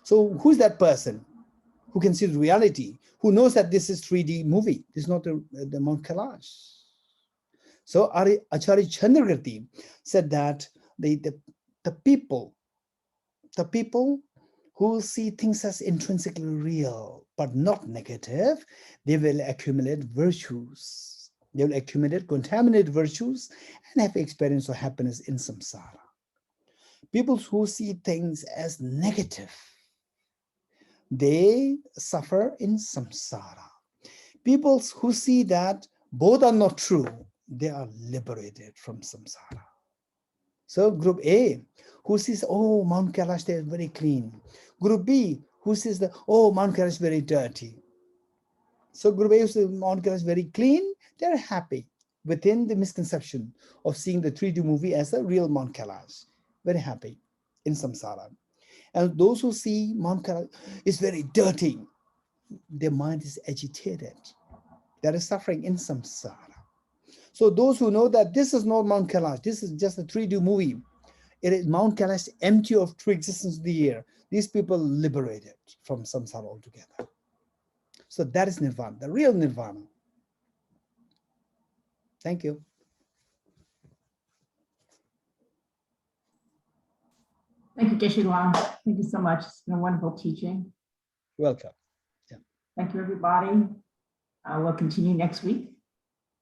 So who's that person who can see the reality, who knows that this is 3D movie? This is not the Mount Kailash. So Acharya Chandrakirti said that the people who see things as intrinsically real, but not negative, they will accumulate virtues. They will accumulate contaminated virtues and have experience of happiness in samsara. People who see things as negative, they suffer in samsara. People who see that both are not true, they are liberated from samsara. So group A, who sees, oh, Mount Kailash is very clean. Group B, who sees the, oh, Mount Kailash is very dirty. So group A, who sees Mount Kailash is very clean, they're happy within the misconception of seeing the 3D movie as a real Mount Kailash. Very happy in samsara. And those who see Mount Kailash is very dirty, their mind is agitated. That is suffering in samsara. So those who know that this is not Mount Kailash, this is just a 3D movie, it is Mount Kailash empty of true existence of the air, these people liberated from samsara altogether. So that is Nirvana, the real Nirvana. Thank you. Thank you, Geshe Dorji. Thank you so much. It's been a wonderful teaching. Welcome. Thank you, everybody. We'll continue next week.